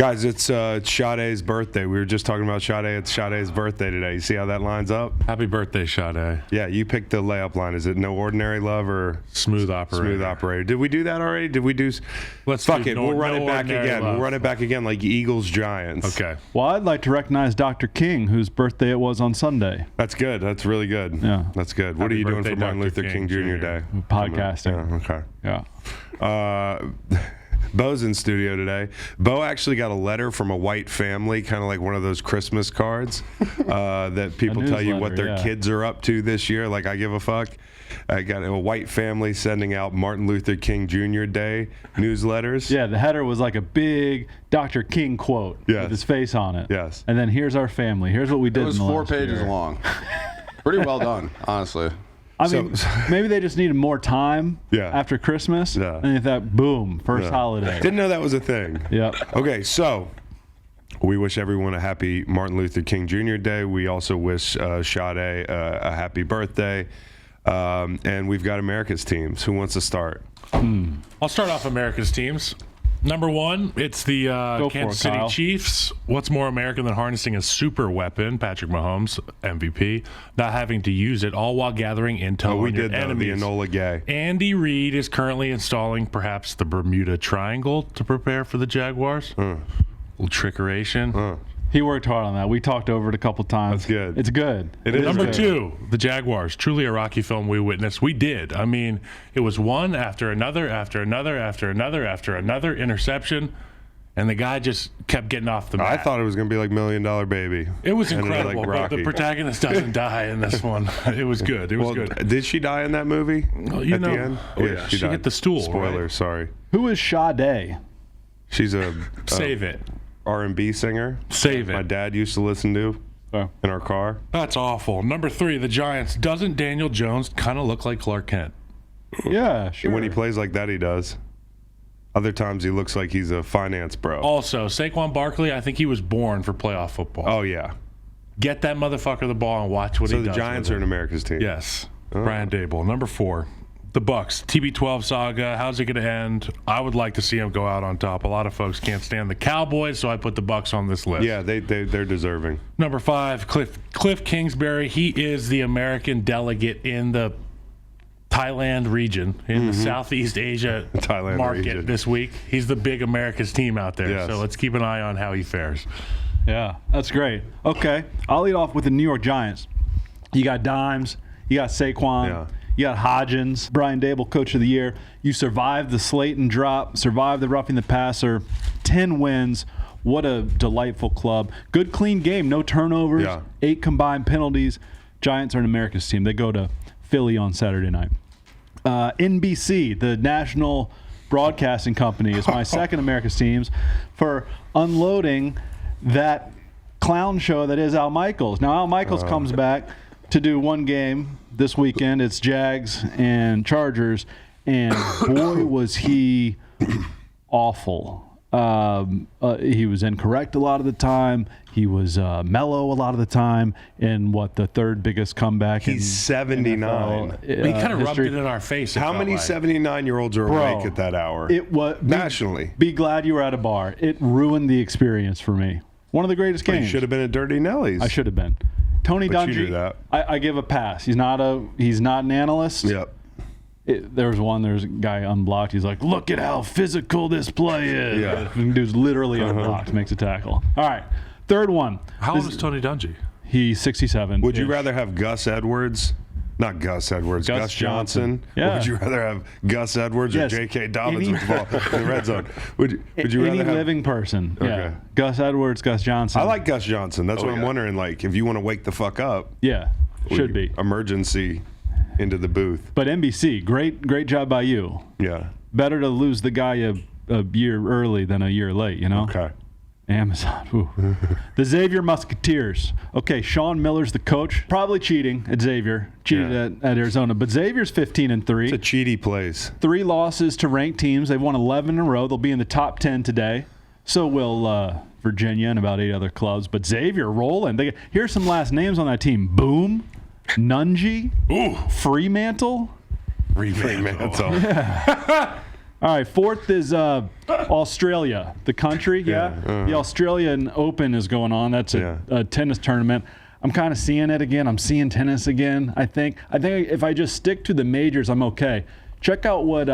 Guys, it's Sade's birthday. We were just talking about Sade. It's Sade's birthday today. You see how that lines up? Happy birthday, Sade. Yeah, you picked the layup line. Is it no ordinary love or smooth operator? Smooth operator. Did we do that already? Did we do? Let's fuck do it. We'll run it back again. We'll run it back again like Eagles Giants. Okay. Well, I'd like to recognize Dr. King, whose birthday it was on Sunday. That's good. That's really good. Yeah. That's good. What are you doing for Martin Luther King Jr. Day? Podcasting. Yeah. Okay. Yeah. Beau's in studio today. Beau actually got a letter from a white family, kind of like one of those Christmas cards that people tell you what their kids are up to this year. Like, I give a fuck. I got a white family sending out Martin Luther King Jr. Day newsletters. Yeah, the header was like a big Dr. King quote with his face on it. Yes. And then here's our family. Here's what we did. It was in the 4 last pages year. long. Pretty well done, honestly. I mean, maybe they just needed more time after Christmas. Yeah. And they thought, boom, first holiday. Didn't know that was a thing. Yep. Okay, so we wish everyone a happy Martin Luther King Jr. Day. We also wish Sade a happy birthday. And we've got America's teams. Who wants to start? I'll start off America's teams. Number 1, it's the Kansas City Chiefs. What's more American than harnessing a super weapon, Patrick Mahomes, MVP, not having to use it, all while gathering intel on your enemies. The Enola Gay. Andy Reid is currently installing perhaps the Bermuda Triangle to prepare for the Jaguars. A little trickeration. He worked hard on that. We talked over it a couple times. That's good. It's good. It is Number good. 2, the Jaguars. Truly a Rocky film we witnessed. We did. I mean, it was one after another, after another, after another, after another interception, and the guy just kept getting off the mat. I thought it was going to be like $1 Million Baby. It was Ended incredible, like but the protagonist doesn't die in this one. It was good. It was good. Did she die in that movie Well, at the end? Oh, yeah. She died. hit the stool. Spoiler, right? sorry. Who is Sade? She's a Save it. R&B singer. Save it. My dad used to listen to in our car. That's awful. Number 3, the Giants. Doesn't Daniel Jones kind of look like Clark Kent? Yeah, sure. When he plays like that, he does. Other times, he looks like he's a finance bro. Also, Saquon Barkley, I think he was born for playoff football. Oh, yeah. Get that motherfucker the ball and watch what he does. So the Giants are in America's team. Yes. Brian Dable. Number 4, the Bucks. TB12 saga. How's it going to end? I would like to see him go out on top. A lot of folks can't stand the Cowboys, so I put the Bucks on this list. Yeah, they're deserving. Number 5, Kliff Kingsbury. He is the American delegate in the Thailand region, in the Southeast Asia Thailand market region. this week. He's the big America's team out there, Yes. so let's keep an eye on how he fares. Yeah, that's great. Okay, I'll lead off with the New York Giants. You got Dimes, you got Saquon, you got Hodgins, Brian Dable, Coach of the Year. You survived the Slayton drop, survived the roughing the passer, 10 wins. What a delightful club. Good, clean game, no turnovers, 8 combined penalties. Giants are an America's team. They go to Philly on Saturday night. NBC, the national broadcasting company, is my second America's teams for unloading that clown show that is Al Michaels. Now, Al Michaels comes back to do one game this weekend. It's Jags and Chargers, and boy, was he awful. He was incorrect a lot of the time. He was mellow a lot of the time. And the third biggest comeback? He's 79. He kind of rubbed it in our face. How many 79-year-olds are awake at that hour? It was nationally. Be glad you were at a bar. It ruined the experience for me. One of the greatest games. You should have been at Dirty Nelly's. I should have been. Tony But you Dungy. knew that. I give a pass. He's not an analyst. Yep. There's a guy unblocked. He's like, look at how physical this play is. Yeah. The dude's literally unblocked, makes a tackle. All right. Third one. How old is Tony Dungy? He's 67. Would you rather have Gus Edwards? Not Gus Edwards. Gus Johnson. Yeah. Or would you rather have Gus Edwards or J.K. Dobbins with the ball in the red zone? Would you rather any have living person? Okay. Yeah. Gus Edwards, Gus Johnson. I like Gus Johnson. That's what I'm wondering. Like, if you want to wake the fuck up. Yeah. Should be. Emergency into the booth. But NBC, great job by you. Yeah. Better to lose the guy a year early than a year late, you know? Okay. Amazon. Ooh. The Xavier Musketeers. Okay, Sean Miller's the coach. Probably cheating at Xavier. Cheated at Arizona. But Xavier's 15-3. It's a cheaty place. 3 losses to ranked teams. They've won 11 in a row. They'll be in the top 10 today. So will Virginia and about 8 other clubs. But Xavier rolling. Here's some last names on that team. Boom. Nungy. Ooh. Fremantle. Fremantle. Yeah. All right, fourth is Australia, the country. Yeah. The Australian Open is going on. That's a tennis tournament. I'm kind of seeing it again. I'm seeing tennis again, I think. I think if I just stick to the majors, I'm okay. Check out what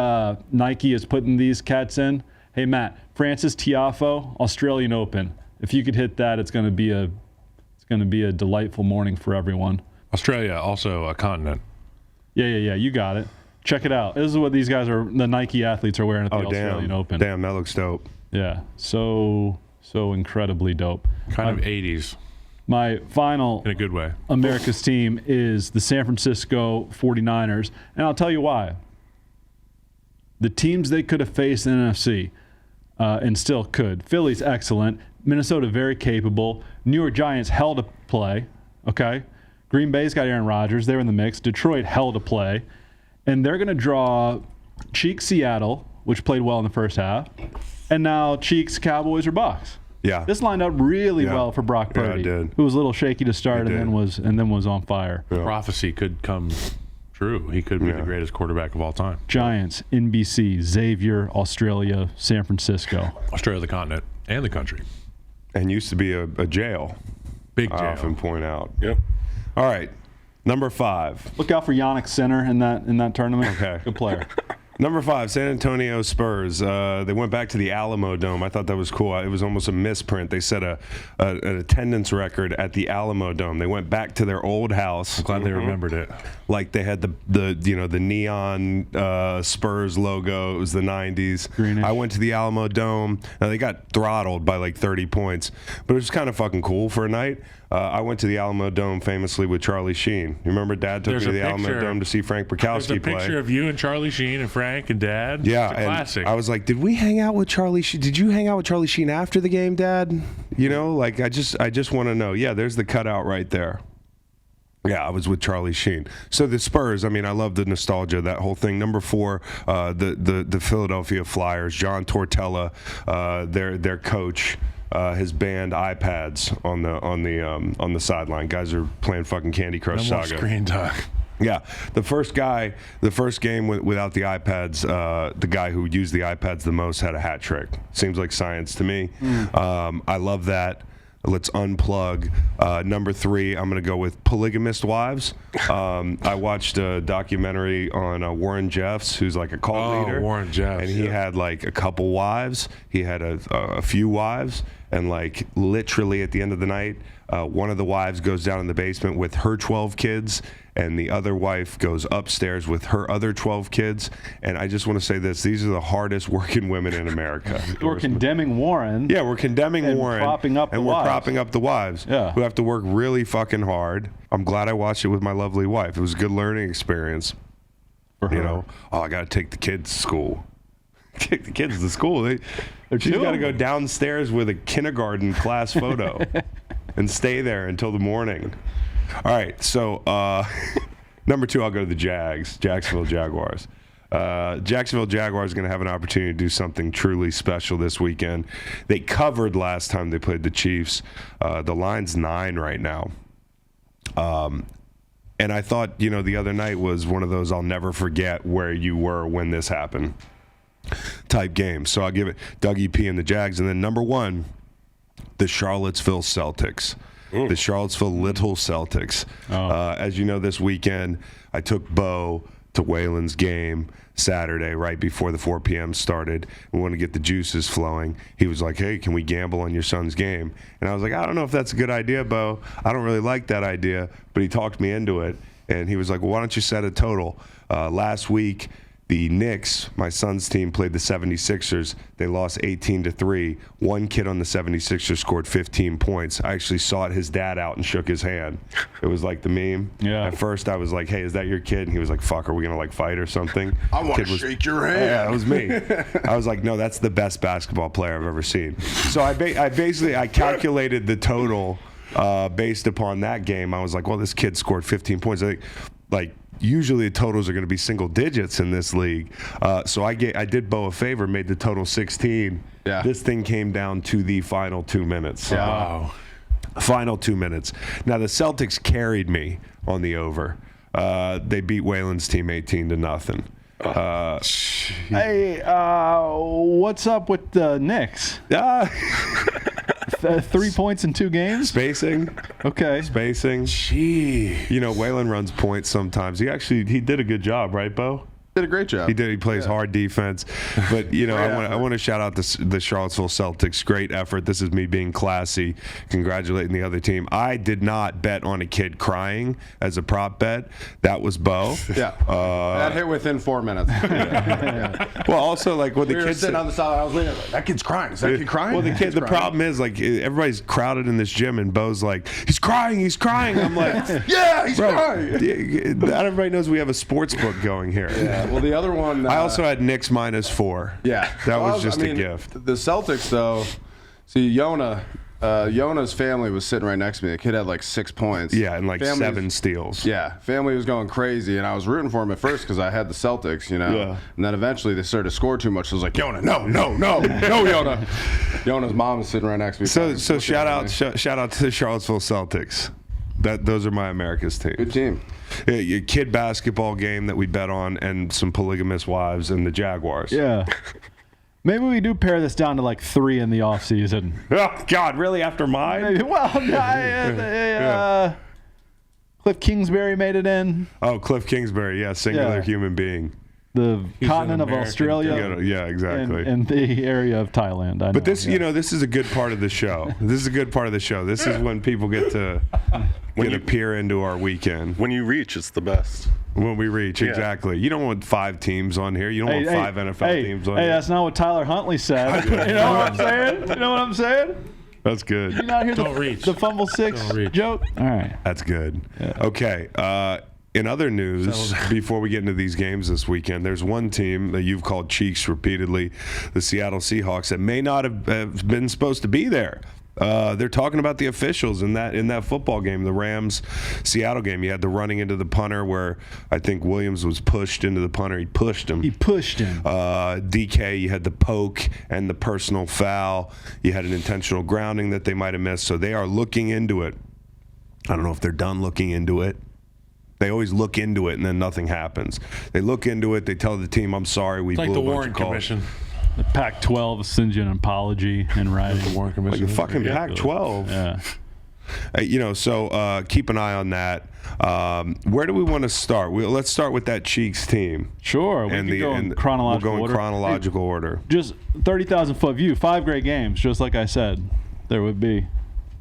Nike is putting these cats in. Hey, Matt, Francis Tiafoe, Australian Open. If you could hit that, it's going to be a delightful morning for everyone. Australia, also a continent. Yeah. You got it. Check it out. This is what these guys the Nike athletes are wearing at the Australian Open. Damn, that looks dope. Yeah, so incredibly dope. Kind of 80s. My final, in a good way, America's team is the San Francisco 49ers, and I'll tell you why. The teams they could have faced in the NFC, and still could. Philly's excellent. Minnesota very capable. New York Giants hell to play. Okay, Green Bay's got Aaron Rodgers. They're in the mix. Detroit hell to play, and they're going to draw cheek Seattle, which played well in the first half, and now cheeks Cowboys or Bucs. Yeah, this lined up really well for Brock Purdy, who was a little shaky to start and then was on fire. Yeah. Prophecy could come true. He could be the greatest quarterback of all time. Giants, NBC, Xavier, Australia, San Francisco. Australia, the continent and the country, and used to be a jail. Big jail. I often point out. Yep. All right, number 5. Look out for Yannick Sinner in that tournament. Okay, good player. Number 5, San Antonio Spurs. They went back to the Alamo Dome. I thought that was cool. It was almost a misprint. They set an attendance record at the Alamo Dome. They went back to their old house. I'm glad they remembered it. Like they had the neon Spurs logo. It was the 90s. Greenish. I went to the Alamo Dome. Now, they got throttled by like 30 points, but it was kind of fucking cool for a night. I went to the Alamo Dome famously with Charlie Sheen. You remember Dad took me to the Alamo Dome to see Frank Bukowski play. There's a picture of you and Charlie Sheen and Frank and Dad. Yeah, it's a classic. I was like, did we hang out with Charlie Sheen? Did you hang out with Charlie Sheen after the game, Dad? You know, like I just want to know. Yeah, there's the cutout right there. Yeah, I was with Charlie Sheen. So the Spurs, I mean, I love the nostalgia, that whole thing. Number 4, the Philadelphia Flyers, John Tortorella, their coach. Has banned iPads on the sideline. Guys are playing fucking Candy Crush no more Saga. Screen time. Yeah, the first game without the iPads, the guy who used the iPads the most had a hat trick. Seems like science to me. I love that. Let's unplug. Number 3, I'm going to go with polygamist wives. I watched a documentary on Warren Jeffs, who's like a cult leader. Warren Jeffs. And he had like a couple wives. He had a few wives. And like literally at the end of the night, one of the wives goes down in the basement with her 12 kids, and the other wife goes upstairs with her other 12 kids. And I just want to say this: these are the hardest working women in America. We're condemning Warren. Yeah, we're condemning Warren. Propping up and we're propping up the wives who have to work really fucking hard. I'm glad I watched it with my lovely wife. It was a good learning experience. For her. You know, I got to take the kids to school. Take the kids to school. She's got to go downstairs with a kindergarten class photo and stay there until the morning. All right, so number 2, I'll go to the Jacksonville Jaguars. Jacksonville Jaguars are going to have an opportunity to do something truly special this weekend. They covered last time they played the Chiefs. The line's 9 right now. And I thought, the other night was one of those I'll never forget where you were when this happened type game. So I'll give it Dougie P and the Jags. And then number 1, the Charlottesville Celtics. Ooh. The Charlottesville Little Celtics. As you know, this weekend, I took Beau to Waylon's game Saturday right before the 4 p.m. started. We want to get the juices flowing. He was like, hey, can we gamble on your son's game? And I was like, I don't know if that's a good idea, Beau. I don't really like that idea. But he talked me into it. And he was like, well, why don't you set a total? Last week, the Knicks, my son's team, played the 76ers. They lost 18-3. One kid on the 76ers scored 15 points. I actually sought his dad out and shook his hand. It was like the meme. Yeah. At first, I was like, hey, is that your kid? And he was like, fuck, are we going to, fight or something? I want to shake your hand. Yeah, it was me. I was like, no, that's the best basketball player I've ever seen. So I basically calculated the total based upon that game. I was like, well, this kid scored 15 points. Usually the totals are going to be single digits in this league. So I did Beau a favor, made the total 16. Yeah. This thing came down to the final 2 minutes. Wow. Final 2 minutes. Now, the Celtics carried me on the over. They beat Waylon's team 18-0. Hey, what's up with the Knicks? 3 points in 2 games? Spacing. Okay. Spacing. Gee. You know, Waylon runs points sometimes. He did a good job, right, Beau? Did a great job. He did. He plays hard defense. But, you know, I want to shout out the Charlottesville Celtics. Great effort. This is me being classy, congratulating the other team. I did not bet on a kid crying as a prop bet. That was Beau. Yeah. That hit within 4 minutes. Well, also, like, when We the were kids sitting on the side, I was looking like, that kid's crying. Is that kid crying? Well, the problem is, like, everybody's crowded in this gym, and Beau's like, he's crying. I'm like, yeah, he's bro, crying. not everybody knows we have a sports book going here. Yeah. Well, the other one. I also had Knicks -4. Yeah. That was just a gift. The Celtics, though, see, Yona's family was sitting right next to me. The kid had like 6 points. Yeah, and like 7 steals. Yeah. Family was going crazy, and I was rooting for him at first because I had the Celtics, you know. Yeah. And then eventually they started to score too much. So I was like, Yona, no, Yona. Yona's mom is sitting right next to me. So shout out to the Charlottesville Celtics. Those are my America's team. Good team. Your kid basketball game that we bet on, and some polygamous wives, and the Jaguars. Yeah. Maybe we do pare this down to like 3 in the offseason. Oh, God, really? After mine? Maybe. Well, Kliff Kingsbury made it in. Oh, Kliff Kingsbury, singular human being. The He's continent an of American Australia. Yeah, exactly. And the area of Thailand. I know. But this, this is a good part of the show. This is a good part of the show. This is when people get to peer into our weekend. When you reach, it's the best. When we reach, exactly. You don't want 5 teams on here. You don't want 5 NFL teams on here. Hey, that's not what Tyler Huntley said. You know what I'm saying? You know what I'm saying? That's good. You not hear reach. The fumble 6 joke? All right. That's good. Yeah. Okay. In other news, before we get into these games this weekend, there's one team that you've called cheeks repeatedly, the Seattle Seahawks, that may not have been supposed to be there. They're talking about the officials in that football game, the Rams-Seattle game. You had the running into the punter where I think Williams was pushed into the punter. He pushed him. DK, you had the poke and the personal foul. You had an intentional grounding that they might have missed. So they are looking into it. I don't know if they're done looking into it. They always look into it, and then nothing happens. They look into it. They tell the team, I'm sorry, we blew a bunch of calls. Like the Warren Commission. The Pac-12 sends you an apology in writing. The Warren Commission. Like a fucking Pac-12. Yeah. So keep an eye on that. Where do we want to start? Let's start with that Cheeks team. Sure. We can go in chronological order. Just 30,000-foot view. 5 great games, just like I said. There would be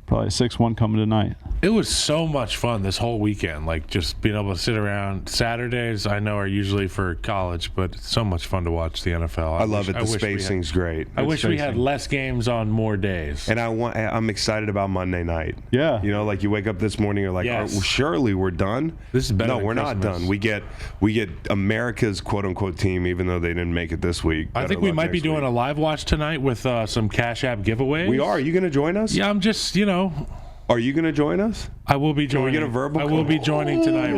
probably a 6-1 coming tonight. It was so much fun this whole weekend, like just being able to sit around. Saturdays, I know, are usually for college, but it's so much fun to watch the NFL. I love it. The spacing's great. I wish we had less games on more days. And I'm excited about Monday night. Yeah. You know, like you wake up this morning, you're like, yes. Surely we're done. This is better. No, than we're Christmas. not done. We get America's quote unquote team, even though they didn't make it this week. I think we might be doing a live watch tonight with some Cash App giveaways. We are. Are you going to join us? Yeah, I'm just, Are you going to join us? I will be joining. Can we get a verbal? I will be joining tonight.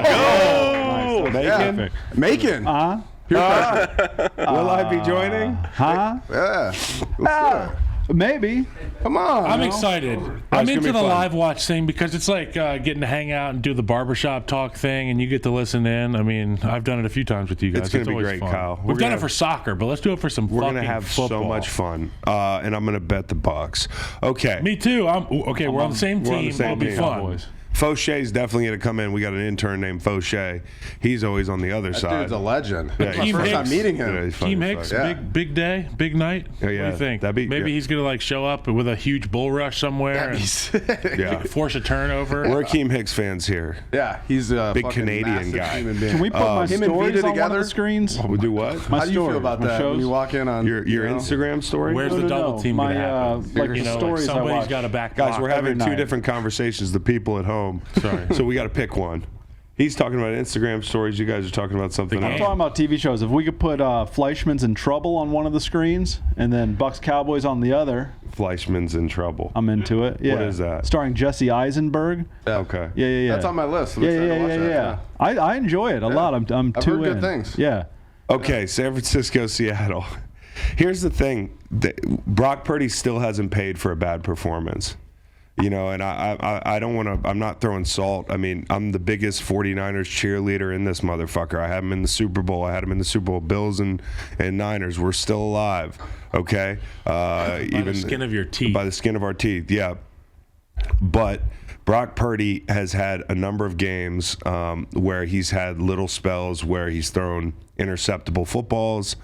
Go! Macon. Macon. Will I be joining? Yeah. Maybe. Come on. I'm excited. I'm into the live watch thing because it's like getting to hang out and do the barbershop talk thing, and you get to listen in. I mean, I've done it a few times with you guys. It's going to be great, fun. Kyle. We've done it for soccer, but let's do it for some We're fucking going to have football. so much fun, and I'm going to bet the Bucks. Okay. Me too. We're on the same team. It'll be fun. Boys. Fauche's definitely going to come in. We got an intern named Fauché. He's always on the other side. Dude's a legend. Yeah, That's my first time meeting him. Yeah, he's funny Team as Hicks, fuck. big day, big night. Yeah, What do you think? Maybe he's gonna like show up with a huge bull rush somewhere and Yeah. force a turnover. We're Akeem Hicks fans here. Yeah, he's a Big fucking Canadian massive guy. human being. Can we put my him and stories Vita on one together? of the screens? We do what? My How do you stories, feel about my that shows? when you walk in on Your Instagram story? Where's the double team My, gonna happen? like the stories I somebody's watch. got a back Guys, block we're having every two night. different conversations. The people at home. Sorry. So we got to pick one. He's talking about Instagram stories. You guys are talking about something The I'm else. game. talking about TV shows. If we could put Fleischman's in Trouble on one of the screens and then Bucks Cowboys on the other, Fleischman's in trouble. I'm into it. Yeah. What is that? Starring Jesse Eisenberg. Okay. Yeah. That's on my list. I'm excited to watch that. I enjoy it a lot. I'm I've too heard good in. things. Yeah. Okay, San Francisco, Seattle. Here's the thing. Brock Purdy still hasn't paid for a bad performance. And I don't want to. I'm not throwing salt. I mean, I'm the biggest 49ers cheerleader in this motherfucker. I had him in the Super Bowl. I had him in the Super Bowl. Bills and Niners. We're still alive. Okay. By the skin of your teeth. By the skin of our teeth. Yeah. But Brock Purdy has had a number of games where he's had little spells where he's thrown interceptable footballs.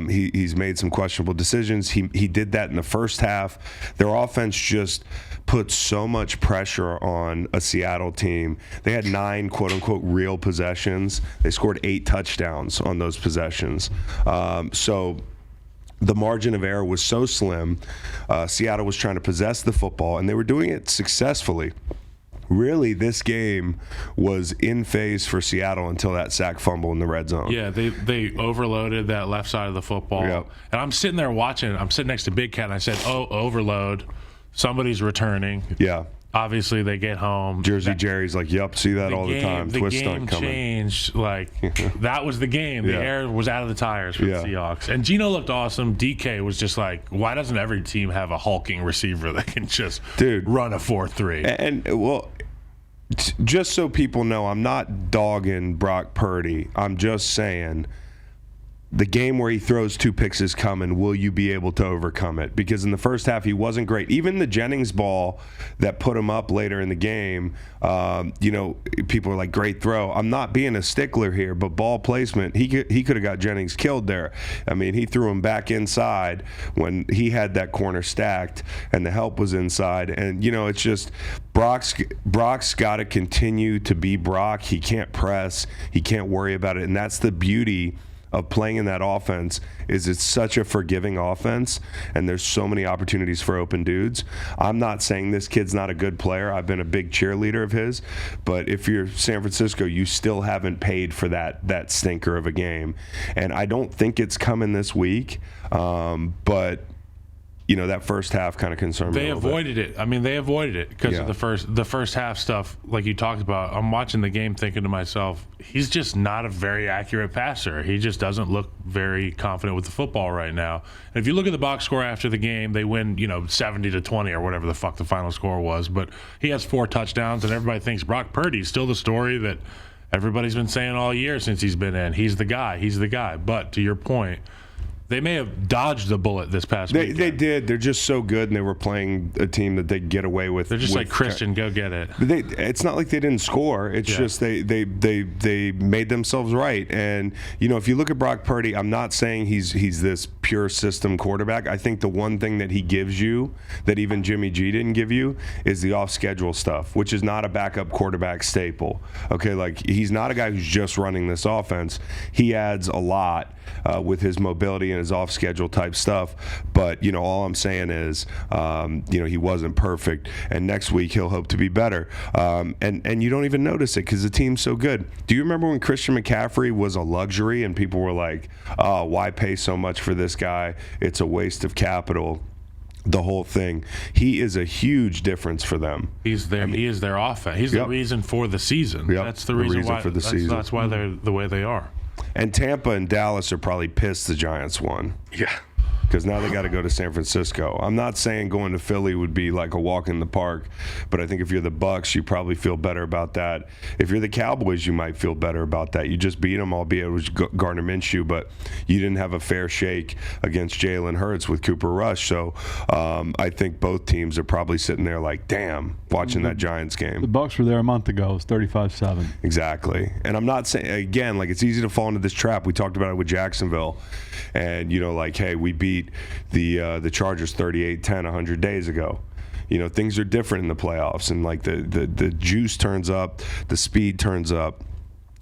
He's made some questionable decisions. He did that in the first half. Their offense just put so much pressure on a Seattle team. They had 9 quote-unquote real possessions. They scored 8 touchdowns on those possessions. So the margin of error was so slim. Seattle was trying to possess the football, and they were doing it successfully. Really, this game was in phase for Seattle until that sack fumble in the red zone. Yeah, they overloaded that left side of the football. Yep. And I'm sitting there watching. I'm sitting next to Big Cat, and I said, "Oh, overload. Somebody's returning." Yeah. Obviously, they get home. Jersey Jerry's like, "Yep, see that all the time." The Twist game stunt coming. changed. Like that was the game. The air was out of the tires for the Seahawks. And Geno looked awesome. DK was just like, why doesn't every team have a hulking receiver that can just run a 4-3? And well, just so people know, I'm not dogging Brock Purdy. I'm just saying the game where he throws 2 picks is coming. Will you be able to overcome it? Because in the first half, he wasn't great. Even the Jennings ball that put him up later in the game, people are like, great throw. I'm not being a stickler here, but ball placement, he could have got Jennings killed there. I mean, he threw him back inside when he had that corner stacked and the help was inside. And, it's just Brock's got to continue to be Brock. He can't press. He can't worry about it. And that's the beauty of playing in that offense, is it's such a forgiving offense, and there's so many opportunities for open dudes. I'm not saying this kid's not a good player. I've been a big cheerleader of his, but if you're San Francisco, you still haven't paid for that stinker of a game. And I don't think it's coming this week, but that first half kind of concerned me. They avoided it. I mean, they avoided it because of the first half stuff, like you talked about. I'm watching the game thinking to myself, he's just not a very accurate passer. He just doesn't look very confident with the football right now. And if you look at the box score after the game, they win, 70-20 or whatever the fuck the final score was. But he has 4 touchdowns, and everybody thinks Brock Purdy's still the story that everybody's been saying all year since he's been in. He's the guy. He's the guy. But to your point, they may have dodged the bullet this past weekend. They did. They're just so good, and they were playing a team that they get away with. They're just like, Christian, go get it. It's not like they didn't score. It's just they made themselves right. And, if you look at Brock Purdy, I'm not saying he's this pure system quarterback. I think the one thing that he gives you that even Jimmy G didn't give you is the off-schedule stuff, which is not a backup quarterback staple. Okay, like he's not a guy who's just running this offense. He adds a lot with his mobility and his off-schedule type stuff. But, all I'm saying is, he wasn't perfect. And next week he'll hope to be better. And you don't even notice it because the team's so good. Do you remember when Christian McCaffrey was a luxury and people were like, oh, why pay so much for this guy? It's a waste of capital. The whole thing. He is a huge difference for them. He is their offense. He's the reason for the season. Yep. That's the reason why for the season. That's why they're the way they are. And Tampa and Dallas are probably pissed the Giants won. Yeah. Because now they got to go to San Francisco. I'm not saying going to Philly would be like a walk in the park, but I think if you're the Bucs, you probably feel better about that. If you're the Cowboys, you might feel better about that. You just beat them, albeit it was Gardner Minshew, but you didn't have a fair shake against Jalen Hurts with Cooper Rush. So I think both teams are probably sitting there like, damn, watching that Giants game. The Bucs were there a month ago. It was 35-7. Exactly. And I'm not saying, again, like it's easy to fall into this trap. We talked about it with Jacksonville. And, hey, we beat the Chargers 38-10 100 days ago. Things are different in the playoffs, and like the juice turns up, the speed turns up.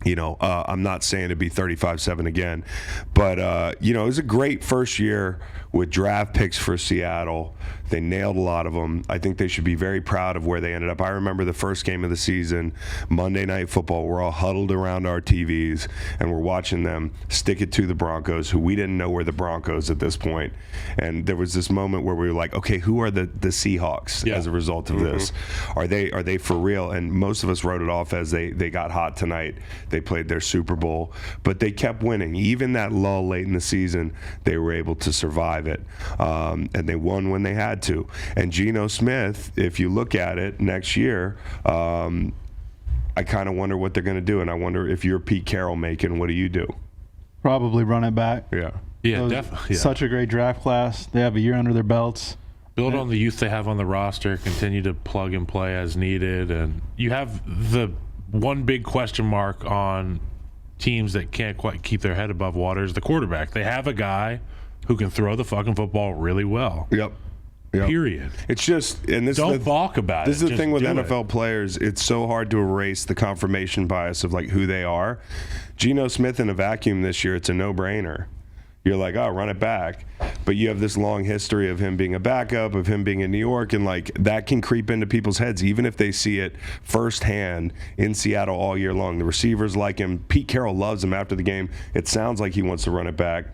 I'm not saying it'd be 35-7 again, but it was a great first year with draft picks for Seattle. They nailed a lot of them. I think they should be very proud of where they ended up. I remember the first game of the season, Monday Night Football. We're all huddled around our TVs, and we're watching them stick it to the Broncos, who we didn't know were the Broncos at this point. And there was this moment where we were like, okay, who are the Seahawks as a result of this? Are they for real? And most of us wrote it off as they got hot tonight. they played their Super Bowl, but they kept winning. Even that lull late in the season, they were able to survive it, and they won when they had to. And Geno Smith, if you look at it next year, I kind of wonder what they're going to do, and I wonder if you're Pete Carroll making, what do you do? Probably run it back. Yeah, definitely. Yeah. Such a great draft class. They have a year under their belts. Build on the youth they have on the roster, continue to plug and play as needed, and you have the one big question mark on teams that can't quite keep their head above water is the quarterback. They have a guy who can throw the fucking football really well. Yep. Period. It's just, and this don't balk about it. This is the thing with NFL players. It's so hard to erase the confirmation bias of like who they are. Geno Smith in a vacuum this year, it's a no-brainer. You're like, oh, run it back. But you have this long history of him being a backup, of him being in New York, and like that can creep into people's heads, even if they see it firsthand in Seattle all year long. The receivers like him. Pete Carroll loves him after the game. It sounds like he wants to run it back.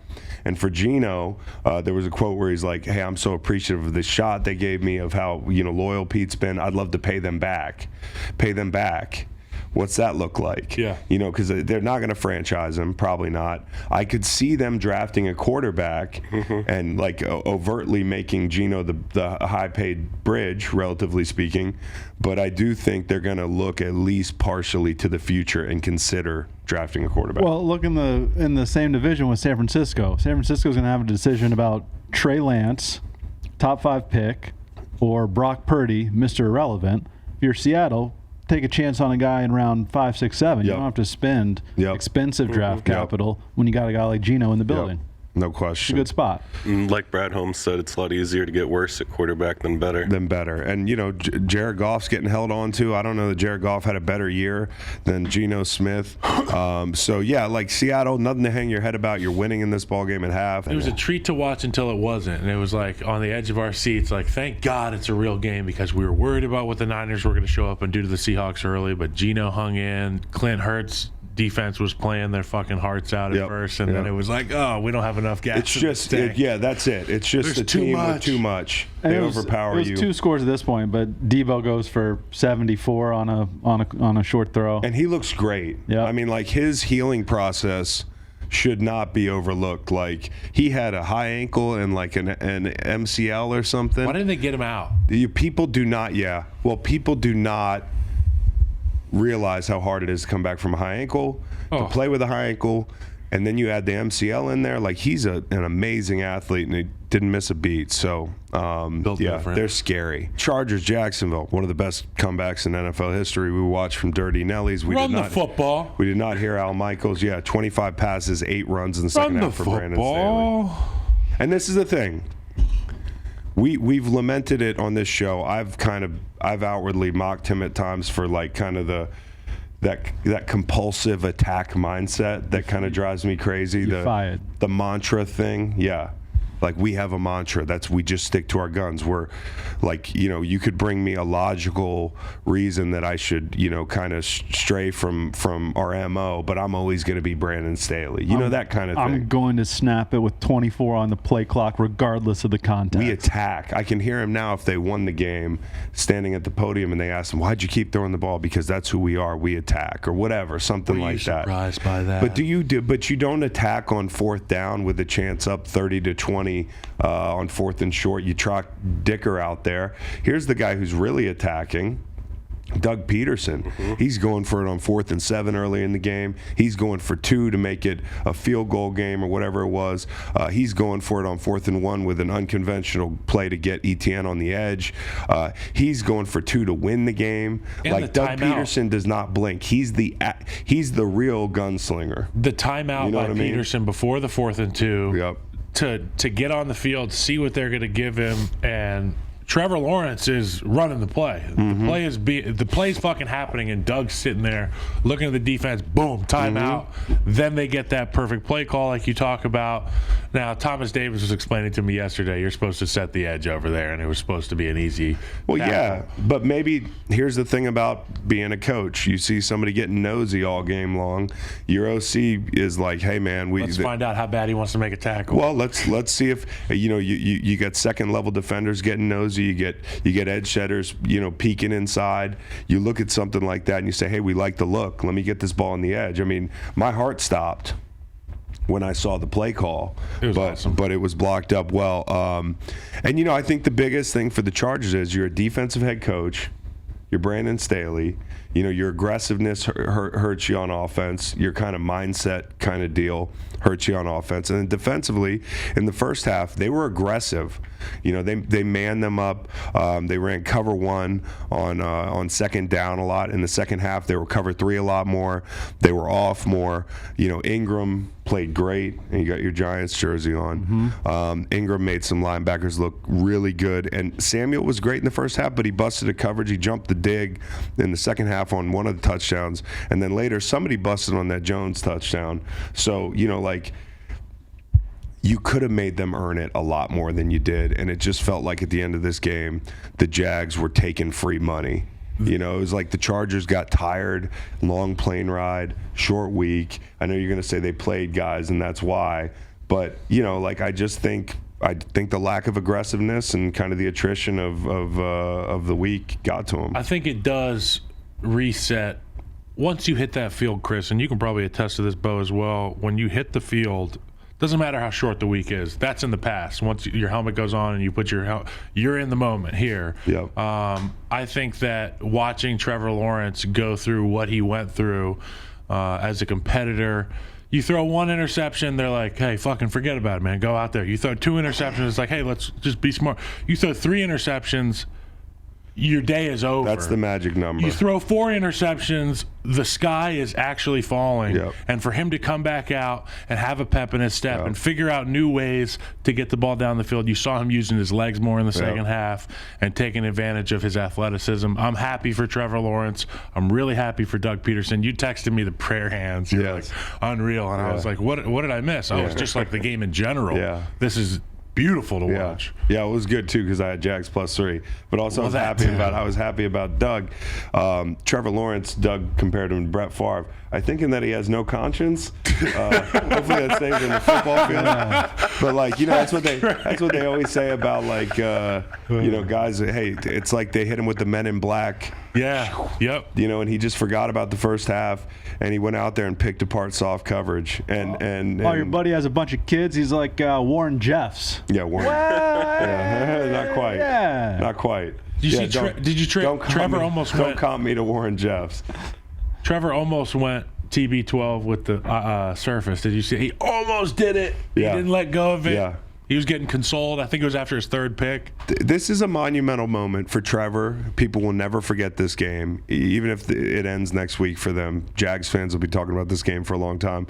And for Geno, there was a quote where he's like, hey, I'm so appreciative of the shot they gave me, of how loyal Pete's been. I'd love to pay them back. Pay them back. What's that look like? Yeah. Because they're not going to franchise him, probably not. I could see them drafting a quarterback and like overtly making Geno the high-paid bridge, relatively speaking. But I do think they're going to look at least partially to the future and consider drafting a quarterback. Well, look in the same division with San Francisco. San Francisco's going to have a decision about Trey Lance, top 5 pick, or Brock Purdy, Mr. Irrelevant. If you're Seattle, take a chance on a guy in round 5, 6, 7. You don't have to spend expensive draft capital when you got a guy like Geno in the building. No question. It's a good spot. Like Brad Holmes said, it's a lot easier to get worse at quarterback than better. And, Jared Goff's getting held on to. I don't know that Jared Goff had a better year than Geno Smith. Like Seattle, nothing to hang your head about. You're winning in this ballgame at half. It was a treat to watch until it wasn't. And it was like on the edge of our seats, like, thank God it's a real game, because we were worried about what the Niners were going to show up and do to the Seahawks early. But Geno hung in. Clint Hurts defense was playing their fucking hearts out at first, and then it was like, oh, we don't have enough gas. It's just, that's it. It's just a team with too much. They overpower you. It was 2 scores at this point, but Deebo goes for 74 on a short throw, and he looks great. Yeah, I mean, like his healing process should not be overlooked. Like he had a high ankle and like an MCL or something. Why didn't they get him out? People do not realize how hard it is to come back from a high ankle, to play with a high ankle, and then you add the MCL in there. Like he's an amazing athlete, and he didn't miss a beat. So they're scary. Chargers, Jacksonville, one of the best comebacks in NFL history. We watched from Dirty Nellies. Run the football. We did not hear Al Michaels. 25 passes, 8 runs in the second half for Brandon Staley. And this is the thing. We've lamented it on this show. I've outwardly mocked him at times for like kind of that compulsive attack mindset that kind of drives me crazy. The mantra thing, like we have a mantra. We just stick to our guns. We're like, you could bring me a logical reason that I should, kind of stray from our MO, but I'm always going to be Brandon Staley. That kind of thing. I'm going to snap it with 24 on the play clock, regardless of the context. We attack. I can hear him now if they won the game, standing at the podium, and they ask him, "Why'd you keep throwing the ball?" Because that's who we are. We attack, or whatever, something like that. Surprised by that? But you don't attack on 4th down with a chance up 30-20 on 4th and short. You trot Dicker out there. Here's the guy who's really attacking. Doug Pederson. He's going for it on 4th and 7 early in the game. He's going for 2 to make it a field goal game or whatever it was. He's going for it on 4th and 1 with an unconventional play to get ETN on the edge. He's going for 2 to win the game. And like Doug Pederson does not blink. He's the real gunslinger. The timeout by Pederson before the 4th and 2. Yep. To get on the field, see what they're going to give him, and Trevor Lawrence is running the play. The play is fucking happening, and Doug's sitting there looking at the defense. Boom, timeout. Then they get that perfect play call, like you talk about. Now, Thomas Davis was explaining to me yesterday, you're supposed to set the edge over there, and it was supposed to be an easy. Well, tackle. But maybe here's the thing about being a coach: you see somebody getting nosy all game long. Your OC is like, "Hey, man, let's find out how bad he wants to make a tackle." Well, let's see if you got second level defenders getting nosy. jersey. You get edge shedders, peeking inside. You look at something like that and you say, hey, we like the look. Let me get this ball on the edge. I mean, my heart stopped when I saw the play call, but it was blocked up well. And I think the biggest thing for the Chargers is you're a defensive head coach. You're Brandon Staley. Your aggressiveness hurts you on offense. Your kind of mindset kind of deal hurts you on offense. And then defensively, in the first half, they were aggressive. They manned them up. They ran cover 1 on second down a lot. In the second half, they were cover 3 a lot more. They were off more. Ingram played great, and you got your Giants jersey on. Mm-hmm. Ingram made some linebackers look really good. And Samuel was great in the first half, but he busted a coverage. He jumped the dig in the second half on one of the touchdowns. And then later, somebody busted on that Jones touchdown. So, you could have made them earn it a lot more than you did. And it just felt like at the end of this game, the Jags were taking free money. It was like the Chargers got tired, long plane ride, short week. I know you're going to say they played guys, and that's why. But, I just think the lack of aggressiveness and kind of the attrition of the week got to them. I think it does reset. Once you hit that field, Chris, and you can probably attest to this, Beau, as well, when you hit the field, doesn't matter how short the week is. That's in the past. Once your helmet goes on and you put you're in the moment here. Yep. I think that watching Trevor Lawrence go through what he went through as a competitor, you throw one interception, they're like, hey, fucking forget about it, man. Go out there. You throw 2 interceptions, it's like, hey, let's just be smart. You throw 3 interceptions, your day is over. That's the magic number. You throw 4 interceptions, the sky is actually falling. Yep. And for him to come back out and have a pep in his step and figure out new ways to get the ball down the field. You saw him using his legs more in the second half and taking advantage of his athleticism. I'm happy for Trevor Lawrence. I'm really happy for Doug Pederson. You texted me the prayer hands. You're like, unreal. And I was like, what did I miss? Oh, it's just like the game in general. Yeah. This is beautiful to watch. Yeah, it was good too because I had Jags +3. But also I was happy about Doug. Trevor Lawrence, Doug compared him to Brett Favre. I think in that he has no conscience. Hopefully that stays in the football field. But that's what they always say about guys. Hey, it's like they hit him with the Men in Black. Yeah. Yep. And he just forgot about the first half, and he went out there and picked apart soft coverage. And your buddy has a bunch of kids. He's like Warren Jeffs. Yeah, Warren. Yeah, not quite. Yeah. Not quite. Did you Trevor almost went. Don't comp me to Warren Jeffs. Trevor almost went TB12 with the Surface. Did you see? He almost did it. Yeah. He didn't let go of it. Yeah. He was getting consoled. I think it was after his 3rd pick. This is a monumental moment for Trevor. People will never forget this game, even if it ends next week for them. Jags fans will be talking about this game for a long time.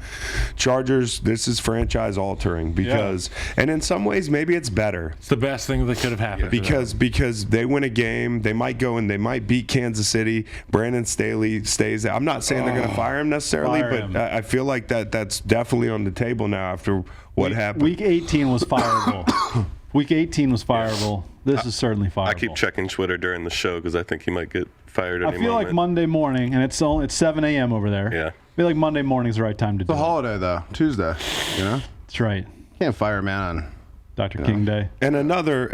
Chargers, this is franchise altering because, and in some ways, maybe it's better. It's the best thing that could have happened. Because they win a game, they might go and they might beat Kansas City. Brandon Staley stays there. I'm not saying they're going to fire him necessarily, but I feel like that's definitely on the table now after what happened. Week 18 was fireable. Week 18 was fireable. This is certainly fireable. I keep checking Twitter during the show because I think he might get fired any moment. I feel like Monday morning, and it's 7 a.m. over there. Yeah. I feel like Monday morning is the right time to do it. It's a holiday, though. Tuesday, That's right. Can't fire a man on Dr. King Day. And another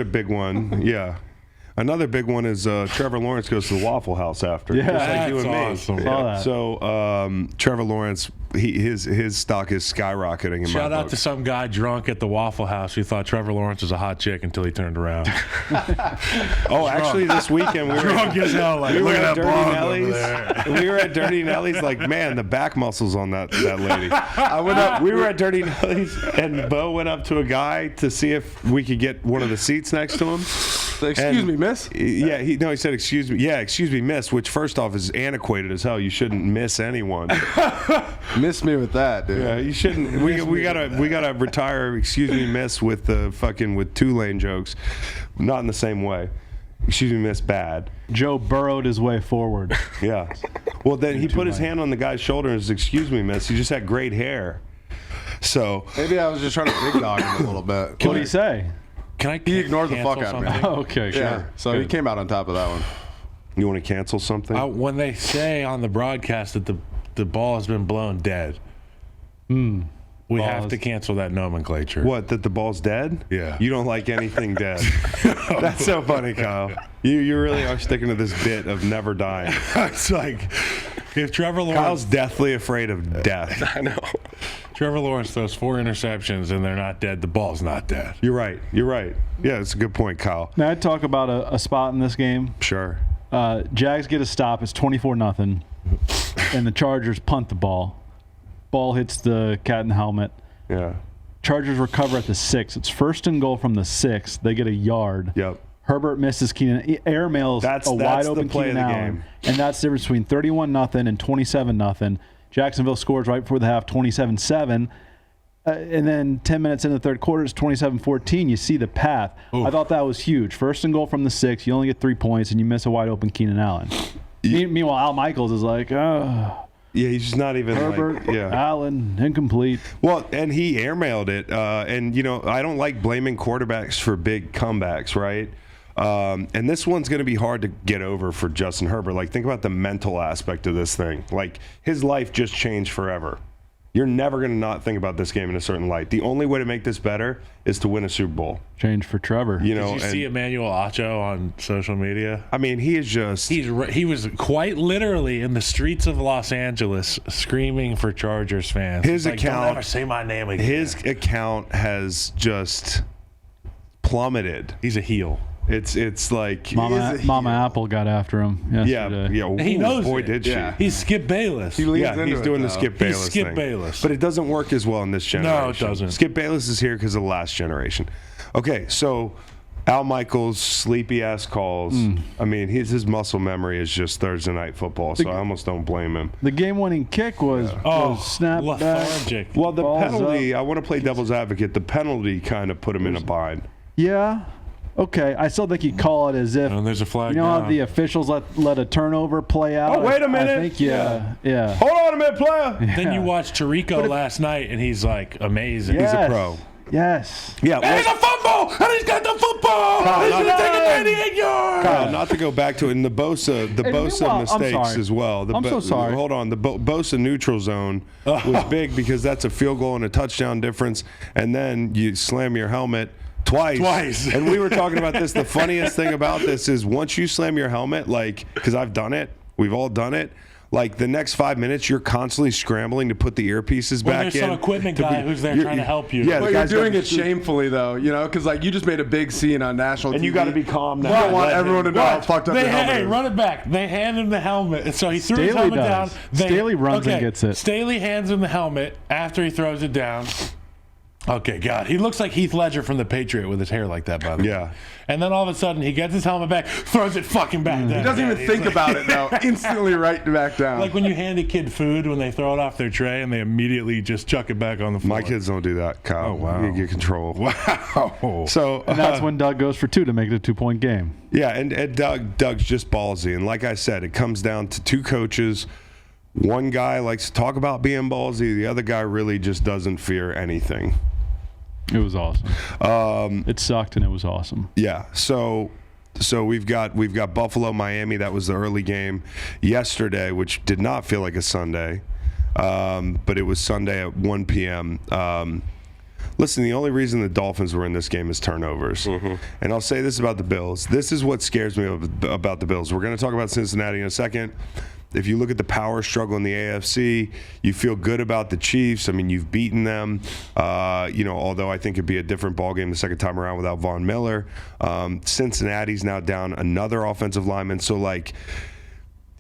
big one, yeah. Another big one is Trevor Lawrence goes to the Waffle House after. Yeah, just like you and me. Awesome. Saw that. So Trevor Lawrence, his stock is skyrocketing in my Shout out book. to some guy drunk at the Waffle House who thought Trevor Lawrence was a hot chick until he turned around. Actually, this weekend we were Drunk as hell. Like, look at that blonde over there. We were at Dirty Nelly's. Like, man, the back muscles on that lady. We were at Dirty Nelly's, and Beau went up to a guy to see if we could get one of the seats next to him. Excuse me, miss? Yeah, he said, excuse me. Yeah, excuse me, miss, which first off is antiquated as hell. You shouldn't miss anyone. Miss me with that, dude. Yeah, you shouldn't. We gotta retire excuse me, miss with the with 2-lane jokes. Not in the same way. Excuse me, miss, bad. Joe burrowed his way forward. Yeah. Well, then he put his hand on the guy's shoulder and said, excuse me, miss, you just had great hair. So maybe I was just trying to big dog him a little bit. What did he say? He ignored the fuck out of me. Okay, sure. Yeah, so he came out on top of that one. You want to cancel something? When they say on the broadcast that the ball has been blown dead, We have to cancel that nomenclature. What, that the ball's dead? Yeah. You don't like anything dead. That's so funny, Kyle. You really are sticking to this bit of never dying. It's like, if Trevor Lawrence... Kyle's deathly afraid of death. I know. Trevor Lawrence throws 4 interceptions and they're not dead, the ball's not dead. You're right. Yeah, it's a good point, Kyle. Now, I'd talk about a spot in this game. Sure. Jags get a stop. It's 24-0. And the Chargers punt the ball. Ball hits the cat in the helmet. Yeah. Chargers recover at the 6. It's 1st and goal from the 6. They get a yard. Yep. Herbert misses Keenan. Airmails a wide open play Keenan of the Allen. game. And that's the difference between 31-0 and 27-0. Jacksonville scores right before the half, 27-7. And then 10 minutes in the third quarter, it's 27-14. You see the path. Oof. I thought that was huge. 1st and goal from the 6. You only get 3 points, and you miss a wide open Keenan Allen. Meanwhile, Al Michaels is like, oh. Yeah, he's just not even Herbert, Allen, incomplete. Well, and he airmailed it. And, I don't like blaming quarterbacks for big comebacks, right? And this one's going to be hard to get over for Justin Herbert. Like, think about the mental aspect of this thing. Like, his life just changed forever. You're never going to not think about this game in a certain light. The only way to make this better is to win a Super Bowl. Change for Trevor. Did you see Emmanuel Acho on social media? I mean, he is just... He was quite literally in the streets of Los Angeles screaming for Chargers fans. His account... Don't ever say my name again. His account has just plummeted. He's a heel. It's like Mama Apple got after him yesterday. Yeah. Ooh, he knows boy, it. Did she? Yeah. He's Skip Bayless. He's doing the Skip Bayless He's Skip thing. Bayless. But it doesn't work as well in this generation. No, it doesn't. Skip Bayless is here because of the last generation. Okay, so Al Michaels' sleepy-ass calls. I mean, his muscle memory is just Thursday Night Football, so I almost don't blame him. The game-winning kick was snapped lethargic. back. Well, the penalty, up. I want to play devil's advocate. The penalty kind of put him in a bind. Yeah. Okay, I still think you call it as if there's a flag. How the officials let a turnover play out. Oh, wait a minute! I think yeah. Hold on a minute, player. Yeah. Then you watch Tirico last night, and he's like amazing. Yes. He's a pro. Yes. Yeah. And he's a fumble, and he's got the football. He's gonna take it 98 yards. Kyle, not to go back to it, and the Bosa mistakes as well. I'm so sorry. Hold on, the Bosa neutral zone was big because that's a field goal and a touchdown difference, and then you slam your helmet. Twice. And we were talking about this. The funniest thing about this is once you slam your helmet, because I've done it, we've all done it, the next 5 minutes, you're constantly scrambling to put the earpieces back in. There's some equipment guy who's there trying to help you. Yeah, but you're doing it shamefully, though, because you just made a big scene on national TV. And you got to be calm now. You don't want everyone to know how fucked up your helmet Hey, is. run it back. They hand him the helmet. And so he threw his helmet down. Staley runs and gets it. Staley hands him the helmet after he throws it down. Okay, God. He looks like Heath Ledger from The Patriot with his hair like that, by the way. Yeah. And then all of a sudden, he gets his helmet back, throws it fucking back down. He doesn't even think about it, though. Instantly right back down. Like when you hand a kid food when they throw it off their tray and they immediately just chuck it back on the floor. My kids don't do that, Kyle. Oh, wow. You get control. Wow. So, and that's when Doug goes for 2 to make it a 2-point game. Yeah, and Doug's just ballsy. And like I said, it comes down to 2 coaches. One guy likes to talk about being ballsy. The other guy really just doesn't fear anything. It was awesome. It sucked, and it was awesome. Yeah. So we've got Buffalo, Miami. That was the early game yesterday, which did not feel like a Sunday, but it was Sunday at 1 p.m. Listen, the only reason the Dolphins were in this game is turnovers. Mm-hmm. And I'll say this about the Bills. This is what scares me about the Bills. We're going to talk about Cincinnati in a second. If you look at the power struggle in the AFC, you feel good about the Chiefs. I mean, you've beaten them. Although I think it'd be a different ballgame the second time around without Von Miller. Cincinnati's now down another offensive lineman. So,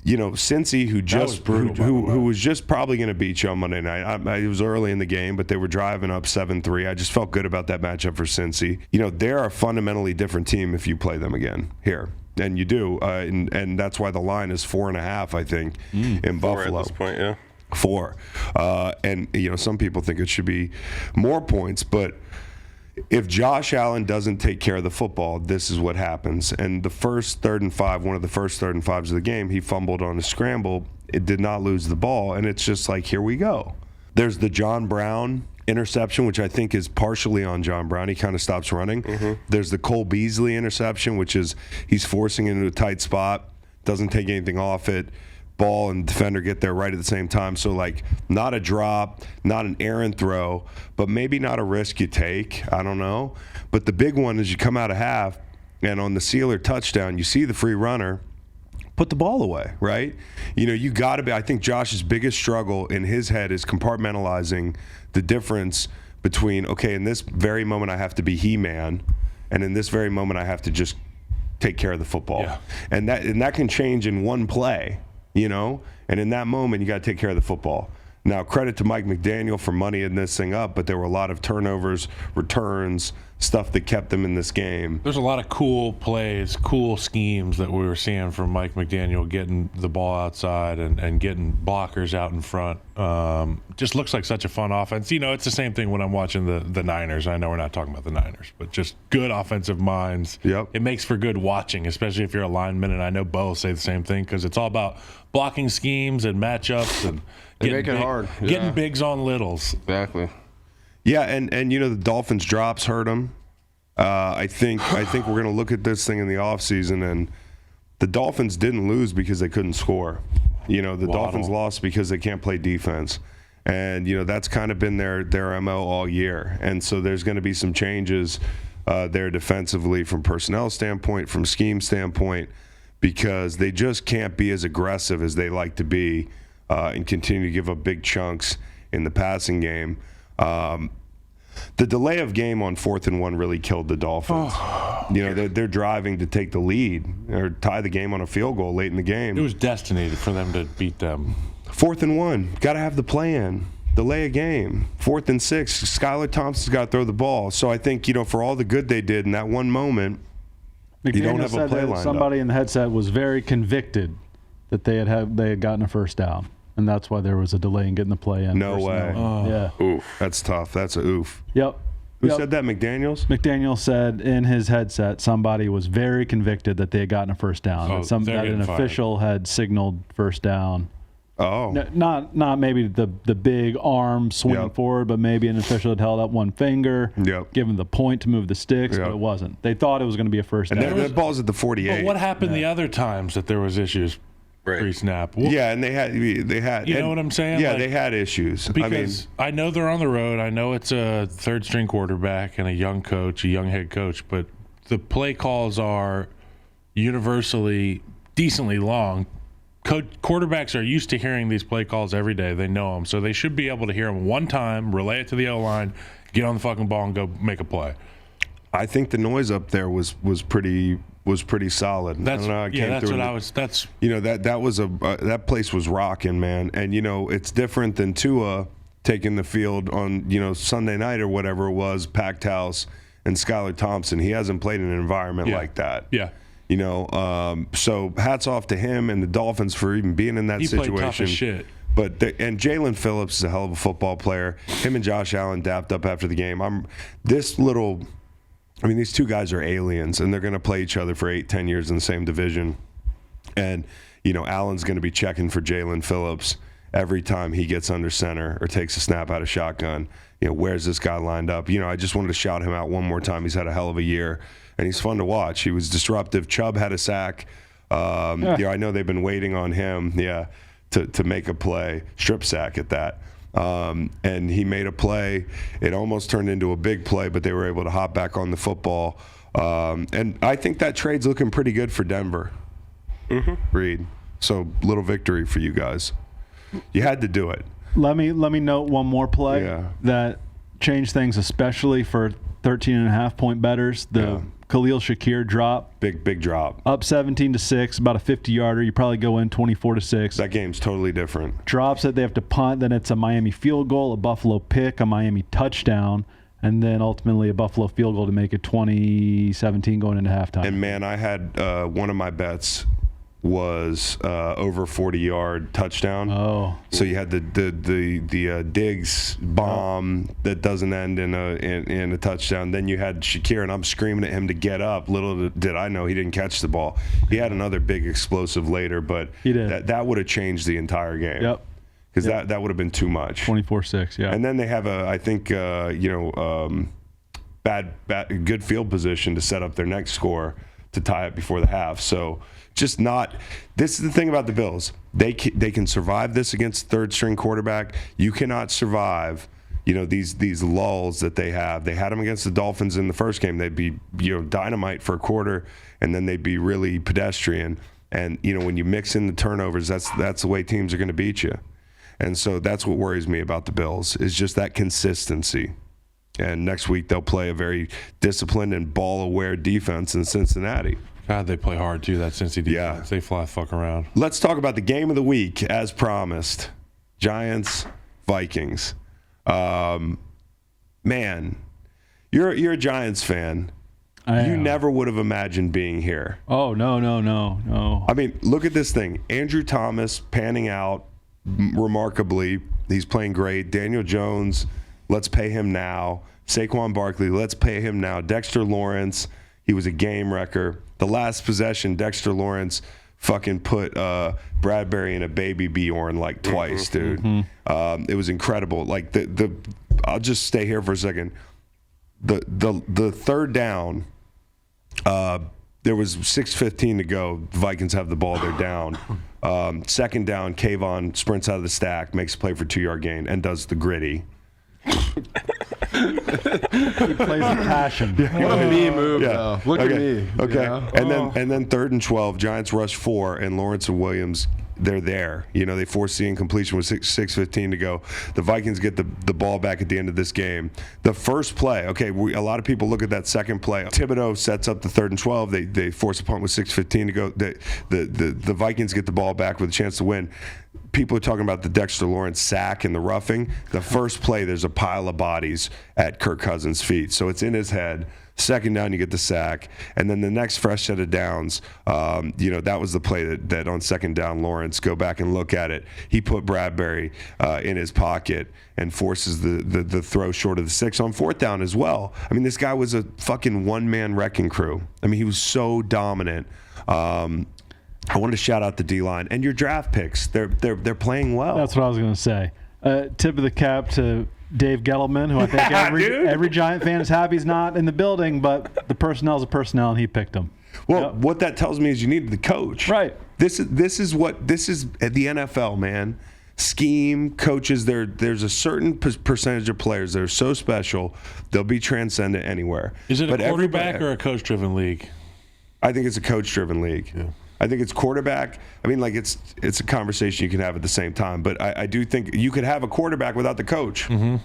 Cincy, who was just probably going to beat you on Monday night. It was early in the game, but they were driving up 7-3. I just felt good about that matchup for Cincy. They're a fundamentally different team if you play them again here. And you do, and that's why the line is 4.5, I think, in Buffalo. 4 at this point, yeah. 4. And some people think it should be more points, but if Josh Allen doesn't take care of the football, this is what happens. And the first 3rd and 5, one of the first 3rd and 5s of the game, he fumbled on a scramble. It did not lose the ball, and it's just like, here we go. There's the John Brown interception, which I think is partially on John Brown. He kind of stops running. Mm-hmm. There's the Cole Beasley interception, which is he's forcing it into a tight spot, doesn't take anything off it. ball and defender get there right at the same time. So, like, not a drop, not an errant throw, but maybe not a risk you take. I don't know. But the big one is you come out of half, and on the sealer touchdown, you see the free runner, put the ball away, right? You got to be – I think Josh's biggest struggle in his head is compartmentalizing the difference between, okay, in this very moment I have to be He-Man, and in this very moment I have to just take care of the football. Yeah. And that can change in one play, and in that moment you got to take care of the football. Now, credit to Mike McDaniel for moneying this thing up, but there were a lot of turnovers, returns, stuff that kept them in this game. There's a lot of cool plays, cool schemes that we were seeing from Mike McDaniel, getting the ball outside and getting blockers out in front. Just looks like such a fun offense. It's the same thing when I'm watching the Niners. I know we're not talking about the Niners, but just good offensive minds. Yep. It makes for good watching, especially if you're a lineman, and I know Beau will say the same thing because it's all about blocking schemes and matchups and they make it hard. Yeah. Getting bigs on littles. Exactly. Yeah, and the Dolphins drops hurt them. I think we're going to look at this thing in the offseason, and the Dolphins didn't lose because they couldn't score. The Dolphins lost because they can't play defense. And, that's kind of been their MO all year. And so there's going to be some changes there defensively from personnel standpoint, from scheme standpoint, because they just can't be as aggressive as they like to be and continue to give up big chunks in the passing game. The delay of game on 4th and 1 really killed the Dolphins. They're driving to take the lead or tie the game on a field goal late in the game. It was destiny for them to beat them. 4th and 1, got to have the plan. Delay a game. 4th and 6, Skylar Thompson's got to throw the ball. So I think, for all the good they did in that one moment, McDaniel you don't have a play lined somebody up. in the headset was very convicted that they had gotten a first down. And that's why there was a delay in getting the play in. No way. Yeah. Oof. That's tough. That's a oof. Yep. Who said that, McDaniels? McDaniel said in his headset somebody was very convicted that they had gotten a first down. That an official had signaled first down. Oh. No, not maybe the big arm swing forward, but maybe an official had held up one finger, given the point to move the sticks, but it wasn't. They thought it was going to be a first down. And the ball's at the 48. But what happened the other times that there was issues? Pre-snap. Yeah, and they had. You know what I'm saying? Yeah, they had issues. Because I know they're on the road. I know it's a third-string quarterback and a young head coach, but the play calls are universally decently long. Quarterbacks are used to hearing these play calls every day. They know them, so they should be able to hear them one time, relay it to the O-line, get on the fucking ball, and go make a play. I think the noise up there was pretty solid. That place was rocking, man. And it's different than Tua taking the field on Sunday night or whatever it was, packed house, and Skylar Thompson. He hasn't played in an environment like that. Yeah. So hats off to him and the Dolphins for even being in that situation. Played tough as shit. And Jalen Phillips is a hell of a football player. Him and Josh Allen dapped up after the game. These two guys are aliens, and they're going to play each other for 8-10 years in the same division. And, Allen's going to be checking for Jalen Phillips every time he gets under center or takes a snap out of shotgun. Where's this guy lined up? I just wanted to shout him out one more time. He's had a hell of a year, and he's fun to watch. He was disruptive. Chubb had a sack. I know they've been waiting on him, to make a play, strip sack at that. And he made a play. It almost turned into a big play, but they were able to hop back on the football. And I think that trade's looking pretty good for Denver. Reed. So little victory for you guys. You had to do it. Let me note one more play that changed things, especially for 13.5-point bettors. The Khalil Shakir drop. Big drop. Up 17-6, about a 50-yarder. You probably go in 24-6. That game's totally different. Drops it. They have to punt. Then it's a Miami field goal, a Buffalo pick, a Miami touchdown, and then ultimately a Buffalo field goal to make it 20-17 going into halftime. And, man, I had one of my bets was over 40-yard touchdown. Oh, so you had the Diggs bomb that doesn't end in a touchdown. Then you had Shakir, and I'm screaming at him to get up. Little did I know he didn't catch the ball. He had another big explosive later, but he did. That would have changed the entire game. Yep. Because that would have been too much. 24-6. Yeah. And then they have good field position to set up their next score to tie it before the half. So. This is the thing about the Bills. They can survive this against third-string quarterback. You cannot survive, these lulls that they have. They had them against the Dolphins in the first game. They'd be, dynamite for a quarter, and then they'd be really pedestrian. And, when you mix in the turnovers, that's the way teams are going to beat you. And so that's what worries me about the Bills, is just that consistency. And next week they'll play a very disciplined and ball-aware defense in Cincinnati. God, they play hard, too, that Cincy defense. Yeah. They fly fuck around. Let's talk about the game of the week, as promised. Giants, Vikings. Man, you're a Giants fan. You never would have imagined being here. Oh, no. I mean, look at this thing. Andrew Thomas panning out remarkably. He's playing great. Daniel Jones, let's pay him now. Saquon Barkley, let's pay him now. Dexter Lawrence, he was a game wrecker. The last possession, Dexter Lawrence fucking put Bradbury in a baby Bjorn like twice, dude. It was incredible. Like I'll just stay here for a second. The third down, there was 6:15 to go. The Vikings have the ball. They're down. Second down, Kayvon sprints out of the stack, makes a play for 2-yard gain, and does the gritty. He plays with passion. Look at me move. Yeah. Look at me. Okay. And then 3rd and 12, Giants rush 4, and Lawrence and Williams, they're there. They force the incompletion with 6:15 to go. The Vikings get the ball back at the end of this game. The first play, a lot of people look at that second play. Thibodeau sets up the 3rd and 12. They force a punt with 6:15 to go. The Vikings get the ball back with a chance to win. People are talking about the Dexter Lawrence sack and the roughing. The first play, there's a pile of bodies at Kirk Cousins' feet. So it's in his head. Second down, you get the sack. And then the next fresh set of downs, that was the play that on second down, Lawrence, go back and look at it. He put Bradbury in his pocket and forces the throw short of the 6 on 4th down as well. I mean, this guy was a fucking one-man wrecking crew. I mean, he was so dominant. I wanted to shout out the D-line and your draft picks. They're playing well. That's what I was going to say. Tip of the cap to Dave Gettleman, who I think every Giant fan is happy he's not in the building, but the personnel's a personnel, and he picked him. Well, what that tells me is you needed the coach. Right. This is at the NFL, man. Scheme, coaches, there's a certain percentage of players that are so special, they'll be transcendent anywhere. Is it a quarterback or a coach-driven league? I think it's a coach-driven league. Yeah. I think it's quarterback. I mean, like it's a conversation you can have at the same time. But I do think you could have a quarterback without the coach. Mm-hmm.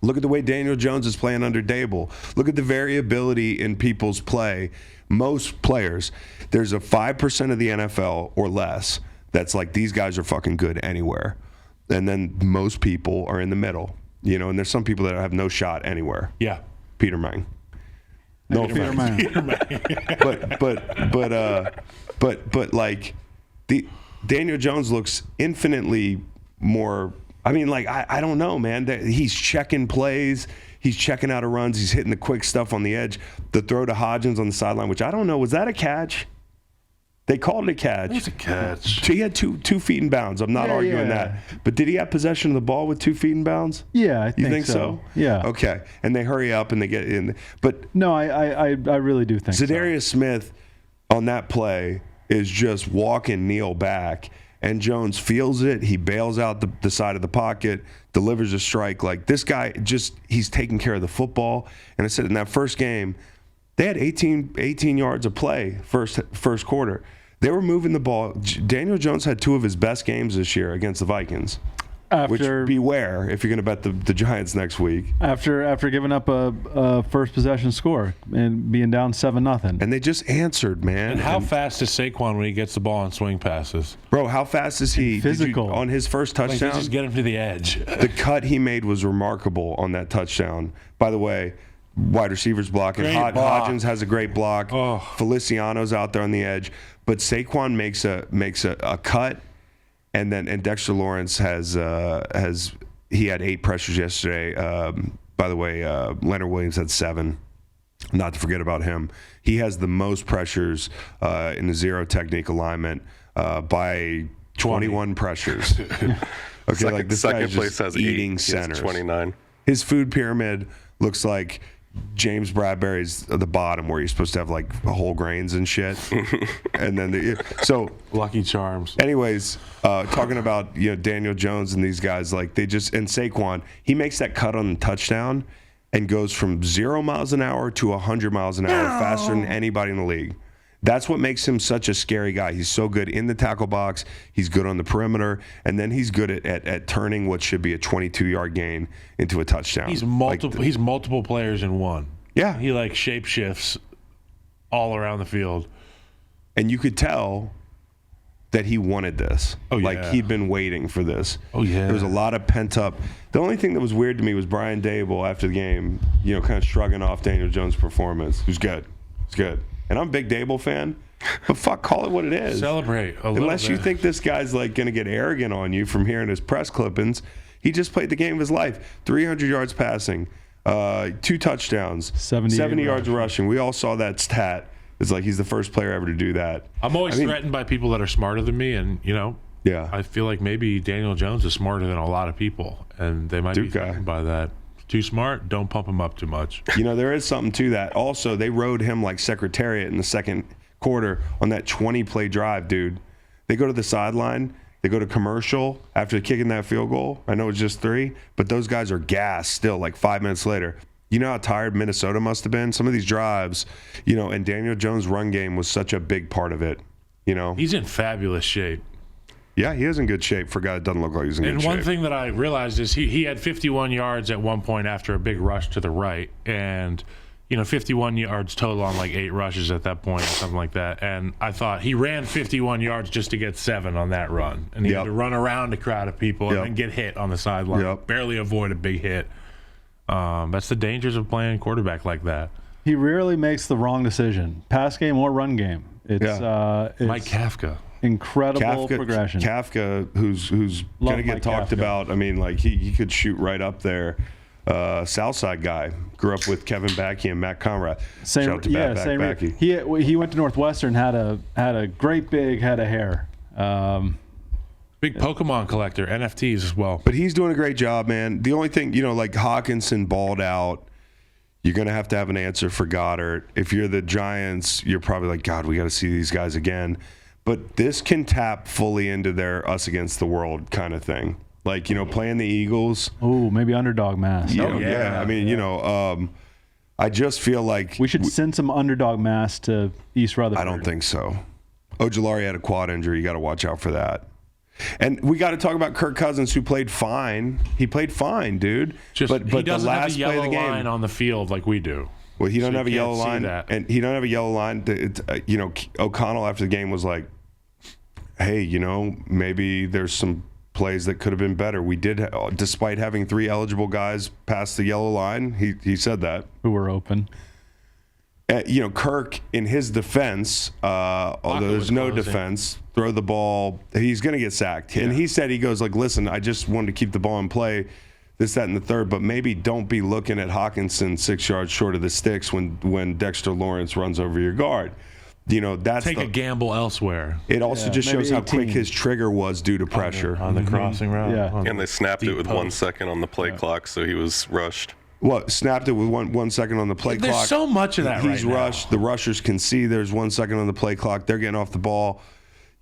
Look at the way Daniel Jones is playing under Dable. Look at the variability in people's play. Most players, there's a 5% of the NFL or less that's like, these guys are fucking good anywhere. And then most people are in the middle. And there's some people that have no shot anywhere. Yeah. Peter Mang. No offense. Peter Mang. But like Daniel Jones looks infinitely more. I mean, like I don't know, man. He's checking plays. He's checking out of runs. He's hitting the quick stuff on the edge. The throw to Hodgins on the sideline, which I don't know, was that a catch? They called it a catch. It was a catch. He had two feet in bounds. I'm not arguing that. But did he have possession of the ball with 2 feet in bounds? Yeah, I think You think so? Yeah. Okay. And they hurry up and they get in. But no, I really do think Zadarius Smith on that play is just walking Neal back, and Jones feels it. He bails out the side of the pocket, delivers a strike. Like, this guy he's taking care of the football. And I said in that first game, they had 18 yards of play first quarter. They were moving the ball. Daniel Jones had 2 of his best games this year against the Vikings. Which beware if you're going to bet the Giants next week. After giving up a first possession score and being down 7-0. And they just answered, man. And how fast is Saquon when he gets the ball on swing passes? Bro, how fast is he? Physical. On his first touchdown? Just get him to the edge. The cut he made was remarkable on that touchdown. By the way, wide receivers blocking. Hodgins has a great block. Oh. Feliciano's out there on the edge. But Saquon makes a cut. And Dexter Lawrence has he had 8 pressures yesterday. By the way, Leonard Williams had 7. Not to forget about him. He has the most pressures in the zero technique alignment by 21 pressures. Okay, second place has eating 8. centers. 29. His food pyramid looks like James Bradbury's at the bottom where you're supposed to have like whole grains and shit. And then so Lucky Charms. anyways, talking about Daniel Jones and these guys, like they just, and Saquon, he makes that cut on the touchdown and goes from 0 miles an hour to 100 miles an hour faster than anybody in the league. That's what makes him such a scary guy. He's so good in the tackle box. He's good on the perimeter. And then he's good at turning what should be a 22-yard gain into a touchdown. He's multiple players in one. Yeah. He like shape shifts all around the field. And you could tell that he wanted this. Oh, yeah. Like he'd been waiting for this. Oh, yeah. There was a lot of pent up. The only thing that was weird to me was Brian Dable after the game, kind of shrugging off Daniel Jones' performance. It was good. It's good. And I'm a big Dable fan, but fuck, call it what it is. Celebrate a little Unless you think this guy's like going to get arrogant on you from hearing his press clippings. He just played the game of his life. 300 yards passing, 2 touchdowns, 70 yards rushing. We all saw that stat. It's like he's the first player ever to do that. I'm always threatened by people that are smarter than me, and yeah, I feel like maybe Daniel Jones is smarter than a lot of people, and they might be threatened by that. Too smart, don't pump him up too much. There is something to that. Also, they rode him like Secretariat in the second quarter on that 20-play drive, dude. They go to the sideline. They go to commercial after kicking that field goal. I know it's just 3, but those guys are gassed still like 5 minutes later. You know how tired Minnesota must have been? Some of these drives, and Daniel Jones' run game was such a big part of it, He's in fabulous shape. Yeah, he is in good shape for a guy that doesn't look like he's in good shape. And one thing that I realized is he had 51 yards at one point after a big rush to the right. And, 51 yards total on like 8 rushes at that point or something like that. And I thought he ran 51 yards just to get 7 on that run. And he had to run around a crowd of people and then get hit on the sideline. Barely avoid a big hit. That's the dangers of playing quarterback like that. He rarely makes the wrong decision, pass game or run game. It's Mike Kafka. Incredible progression. Kafka, who's going to get talked about. I mean, like he could shoot right up there. Southside guy, grew up with Kevin Backey and Matt Conrad. Shout out to Backey. He went to Northwestern, had a great big head of hair. Big Pokemon collector, NFTs as well. But he's doing a great job, man. The only thing, like Hawkinson balled out. You're going to have an answer for Goddard. If you're the Giants, you're probably like, God, we got to see these guys again. But this can tap fully into their us against the world kind of thing. Like, playing the Eagles. Oh, maybe underdog mass. Yeah. I mean, I just feel like we should send some underdog mass to East Rutherford. I don't think so. Ojulari had a quad injury. You got to watch out for that. And we got to talk about Kirk Cousins, who played fine. He played fine, dude. But he doesn't have a yellow line on the field like we do. Well, he don't have a yellow line, and he don't have a yellow line. O'Connell after the game was like, "Hey, maybe there's some plays that could have been better. We did, despite having 3 eligible guys past the yellow line." He said that, who were open. Kirk, in his defense, although there's no defense, throw the ball, he's going to get sacked. Yeah. And he said, he goes like, listen, I just wanted to keep the ball in play, this, that, and the third, but maybe don't be looking at Hawkinson 6 yards short of the sticks when Dexter Lawrence runs over your guard. That's take a gamble elsewhere. It also just shows how quick his trigger was due to pressure. On the crossing route. Yeah. And they snapped it with 1 second on the play clock, so he was rushed. What, snapped it with one second on the play clock? There's so much of that He's rushed. The rushers can see there's 1 second on the play clock. They're getting off the ball.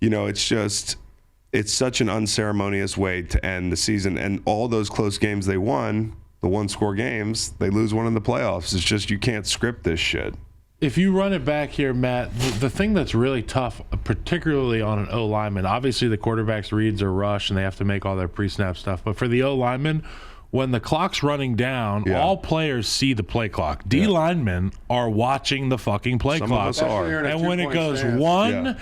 It's such an unceremonious way to end the season. And all those close games they won, the 1-score games, they lose one in the playoffs. It's just you can't script this shit. If you run it back here, Matt, the thing that's really tough, particularly on an O-lineman, obviously the quarterback's reads are rushed and they have to make all their pre-snap stuff. But for the O-lineman, when the clock's running down, all players see the play clock. D linemen are watching the fucking play Some clock. of us are. And when it goes 1,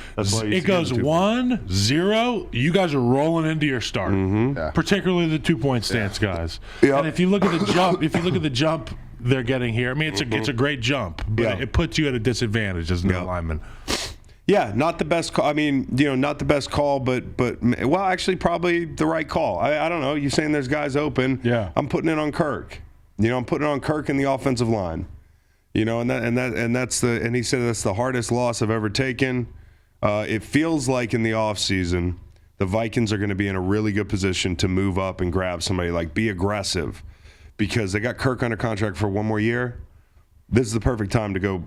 0, you guys are rolling into your start. Mm-hmm. Yeah. Particularly the 2-point stance guys. Yep. And if you look at the jump, they're getting here. I mean, it's a great jump, but it puts you at a disadvantage as an lineman. Yeah, not the best call. I mean, not the best call, but well, actually, probably the right call. I don't know. You're saying there's guys open. Yeah, I'm putting it on Kirk. I'm putting it on Kirk in the offensive line. And he said that's the hardest loss I've ever taken. It feels like in the offseason, the Vikings are going to be in a really good position to move up and grab somebody, like be aggressive, because they got Kirk under contract for 1 more year. this is the perfect time to go,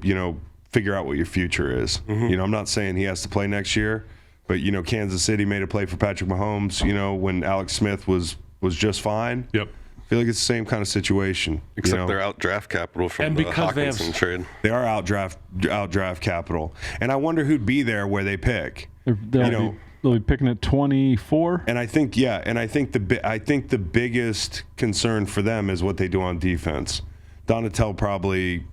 figure out what your future is. Mm-hmm. I'm not saying he has to play next year, but, Kansas City made a play for Patrick Mahomes, when Alex Smith was just fine. Yep. I feel like it's the same kind of situation. Except they're out draft capital from the Hawkinson trade. They are out draft capital. And I wonder who'd be there where they pick. They'll be picking at 24. And I think the biggest concern for them is what they do on defense. Donatell probably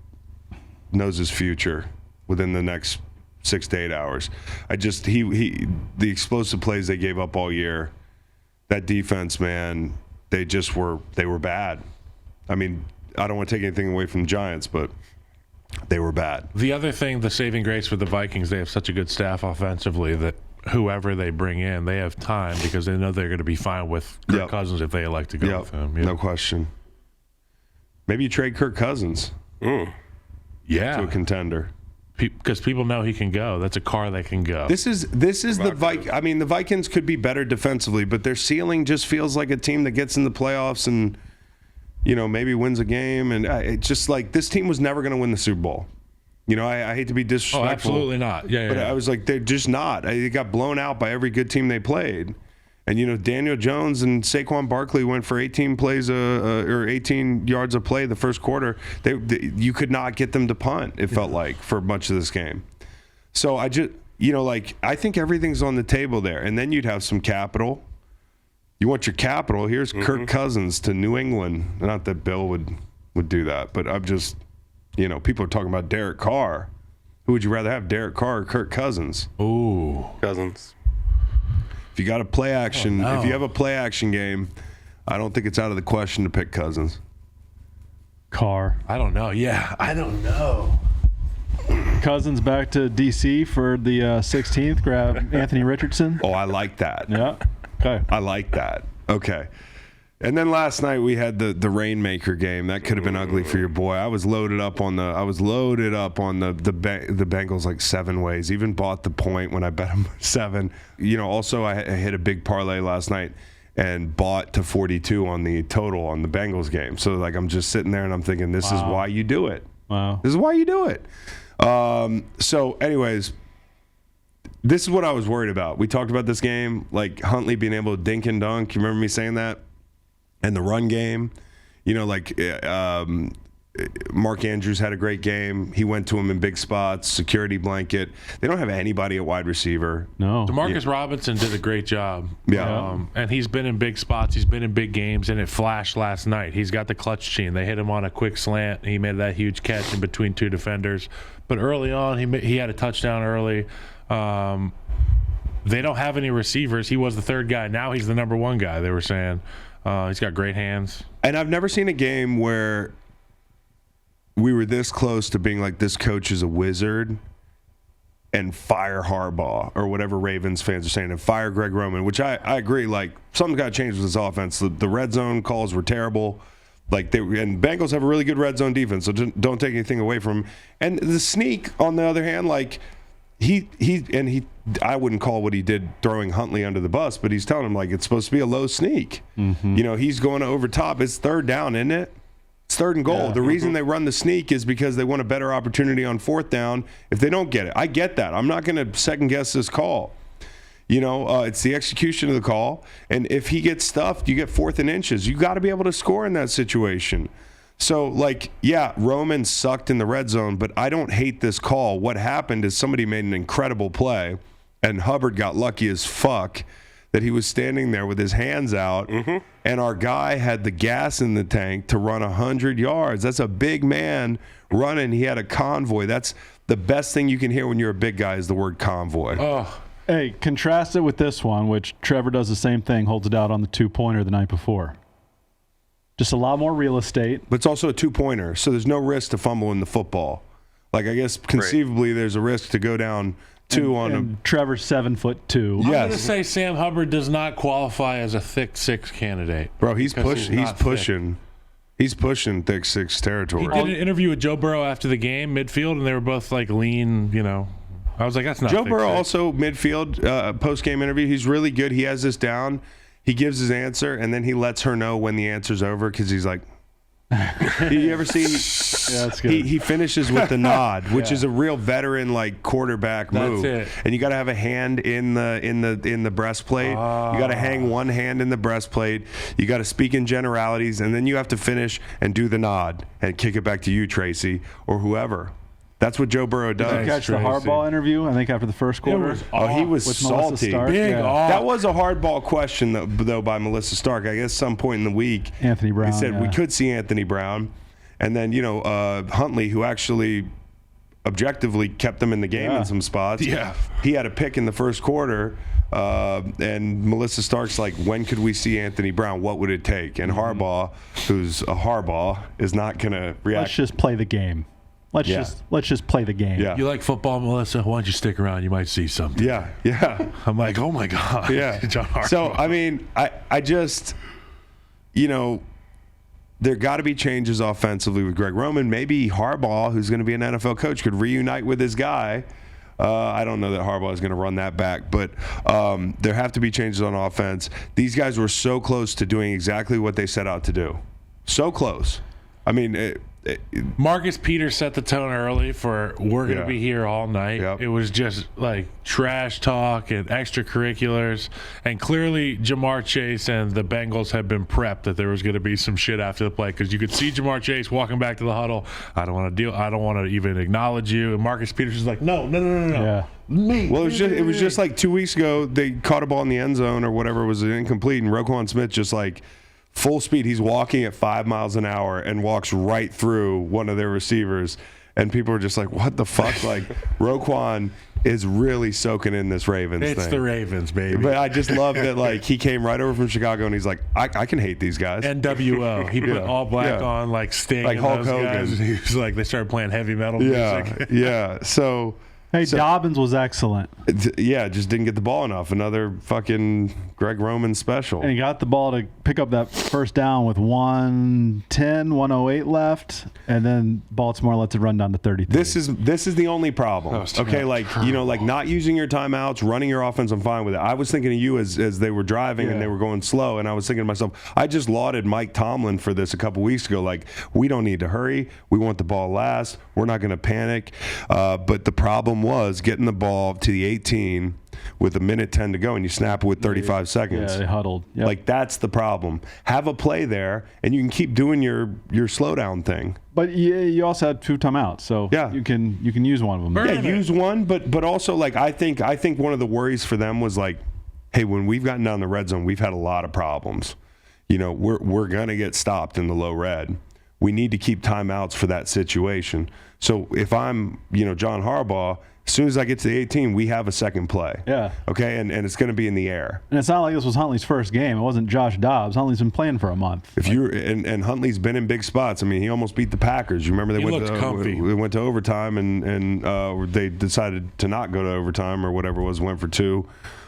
knows his future within the next 6 to 8 hours. The explosive plays they gave up all year, that defense, man, they were bad. I mean, I don't want to take anything away from the Giants, but they were bad. The other thing, the saving grace for the Vikings, they have such a good staff offensively that whoever they bring in, they have time because they know they're going to be fine with Kirk Cousins if they elect to go with him. No question. Maybe you trade Kirk Cousins to a contender. Because people know he can go. That's a car that can go. This is the Vikings. I mean, the Vikings could be better defensively, but their ceiling just feels like a team that gets in the playoffs and, maybe wins a game. And it's just like this team was never going to win the Super Bowl. I hate to be disrespectful. Oh, absolutely not. Yeah. But I was like, they're just not. They got blown out by every good team they played. And, Daniel Jones and Saquon Barkley went for 18 plays or 18 yards of play the first quarter. You could not get them to punt, it felt like, for much of this game. So I just, I think everything's on the table there. And then you'd have some capital. You want your capital. Here's Kirk Cousins to New England. Not that Bill would do that, but I'm just, people are talking about Derek Carr. Who would you rather have, Derek Carr or Kirk Cousins? Ooh. Cousins. If you got a play action, if you have a play action game, I don't think it's out of the question to pick Cousins. Carr. I don't know. Yeah, I don't know. Cousins back to D.C. for the 16th. Grab Anthony Richardson. Oh, I like that. Yeah. Okay. I like that. Okay. And then last night we had the Rainmaker game. That could have been ugly for your boy. I was loaded up on the Bengals like 7 ways. Even bought the point when I bet them 7. Also I hit a big parlay last night and bought to 42 on the total on the Bengals game. So like I'm just sitting there and I'm thinking this is why you do it. Wow. This is why you do it. So anyways, this is what I was worried about. We talked about this game, like Huntley being able to dink and dunk. You remember me saying that? And the run game, Mark Andrews had a great game. He went to him in big spots, security blanket. They don't have anybody at wide receiver. No. DeMarcus Robinson did a great job. Yeah. And he's been in big spots. He's been in big games, and it flashed last night. He's got the clutch gene. They hit him on a quick slant. He made that huge catch in between 2 defenders. But early on, he had a touchdown early. They don't have any receivers. He was the 3rd guy. Now he's the number 1 guy, they were saying. He's got great hands. And I've never seen a game where we were this close to being like, this coach is a wizard and fire Harbaugh or whatever Ravens fans are saying and fire Greg Roman, which I agree. Like, something's got to change with this offense. The red zone calls were terrible. And Bengals have a really good red zone defense, so don't take anything away from him. And the sneak, on the other hand, like, I wouldn't call what he did throwing Huntley under the bus, but he's telling him like it's supposed to be a low sneak. Mm-hmm. He's going over top. It's 3rd down, isn't it? It's 3rd and goal. Yeah. The reason they run the sneak is because they want a better opportunity on 4th down if they don't get it. I get that. I'm not going to second guess this call. It's the execution of the call. And if he gets stuffed, you get 4th and inches. You got to be able to score in that situation. So, Roman sucked in the red zone, but I don't hate this call. What happened is somebody made an incredible play, and Hubbard got lucky as fuck that he was standing there with his hands out, and our guy had the gas in the tank to run 100 yards. That's a big man running. He had a convoy. That's the best thing you can hear when you're a big guy is the word convoy. Oh. Hey, contrast it with this one, which Trevor does the same thing, holds it out on the 2-pointer the night before. Just a lot more real estate. But it's also a 2-pointer, so there's no risk to fumbling the football. Like, I guess conceivably there's a risk to go down 2 on Trevor's 7'2". I'm going to say Sam Hubbard does not qualify as a thick 6 candidate. Bro, he's pushing. He's pushing thick 6 territory. He did an interview with Joe Burrow after the game, midfield, and they were both like lean, I was like, that's not Joe Burrow 6'6". also midfield post-game interview. He's really good. He has this down. He gives his answer, and then he lets her know when the answer's over because he's like, You ever see? Yeah, that's good. He finishes with the nod, which is a real veteran like quarterback move. That's it. And you got to have a hand in the breastplate. You got to hang one hand in the breastplate. You got to speak in generalities, and then you have to finish and do the nod and kick it back to you, Tracy, or whoever. That's what Joe Burrow does. Did you catch the Harbaugh interview? I think after the first quarter. He was with Melissa salty. Stark? Big off. That was a hardball question, though, by Melissa Stark. I guess some point in the week, Anthony Brown. he said we could see Anthony Brown, and then Huntley, who actually objectively kept them in the game in some spots. Yeah, he had a pick in the first quarter. And Melissa Stark's like, when could we see Anthony Brown? What would it take? And Harbaugh, who's a Harbaugh, is not going to react. Let's just play the game. Let's just play the game. Yeah. You like football, Melissa? Why don't you stick around? You might see something. Yeah. I'm like, oh my God. Yeah. John Harbaugh. So, I mean, I just, there got to be changes offensively with Greg Roman. Maybe Harbaugh, who's going to be an NFL coach, could reunite with his guy. I don't know that Harbaugh is going to run that back, but there have to be changes on offense. These guys were so close to doing exactly what they set out to do. So close. I mean, Marcus Peters set the tone early for we're going to be here all night. Yep. It was just like trash talk and extracurriculars. And clearly Jamar Chase and the Bengals had been prepped that there was going to be some shit after the play, because you could see Jamar Chase walking back to the huddle. I don't want to deal. I don't want to even acknowledge you. And Marcus Peters was like, no. Yeah. well, it was just like 2 weeks ago, they caught a ball in the end zone or whatever, was incomplete, and Roquan Smith just like full speed. He's walking at 5 miles an hour and walks right through one of their receivers. And people are just like, what the fuck? Like, Roquan is really soaking in this Ravens thing. It's the Ravens, baby. But I just love that, like, he came right over from Chicago and he's like, I can hate these guys. NWO. He put all black on, like Sting, like and Hulk those Hogan. guys. And he was like, they started playing heavy metal music. Yeah. So. Hey, Dobbins was excellent. Yeah, just didn't get the ball enough. Another fucking Greg Roman special. And he got the ball to pick up that first down with 1:08 left, and then Baltimore lets it run down to 33. This is the only problem. Okay, like not using your timeouts, running your offense, I'm fine with it. I was thinking of you as they were driving and they were going slow, and I was thinking to myself, I just lauded Mike Tomlin for this a couple weeks ago. Like, we don't need to hurry. We want the ball last. We're not going to panic. But the problem was getting the ball to the 18 with 1:10 to go, and you snap it with 35 seconds. Yeah, they huddled. Yep. Like, that's the problem. Have a play there, and you can keep doing your slowdown thing. But you also had 2 timeouts, so you can use one of them. Yeah, use one, but also, like, I think one of the worries for them was like, hey, when we've gotten down the red zone, we've had a lot of problems. We're gonna get stopped in the low red. We need to keep timeouts for that situation. So if I'm, John Harbaugh, as soon as I get to the 18, we have a second play. Yeah. Okay, and it's going to be in the air. And it's not like this was Huntley's first game. It wasn't Josh Dobbs. Huntley's been playing for a month. And Huntley's been in big spots. I mean, he almost beat the Packers. You remember they went to overtime, and they decided to not go to overtime or whatever it was, went for 2.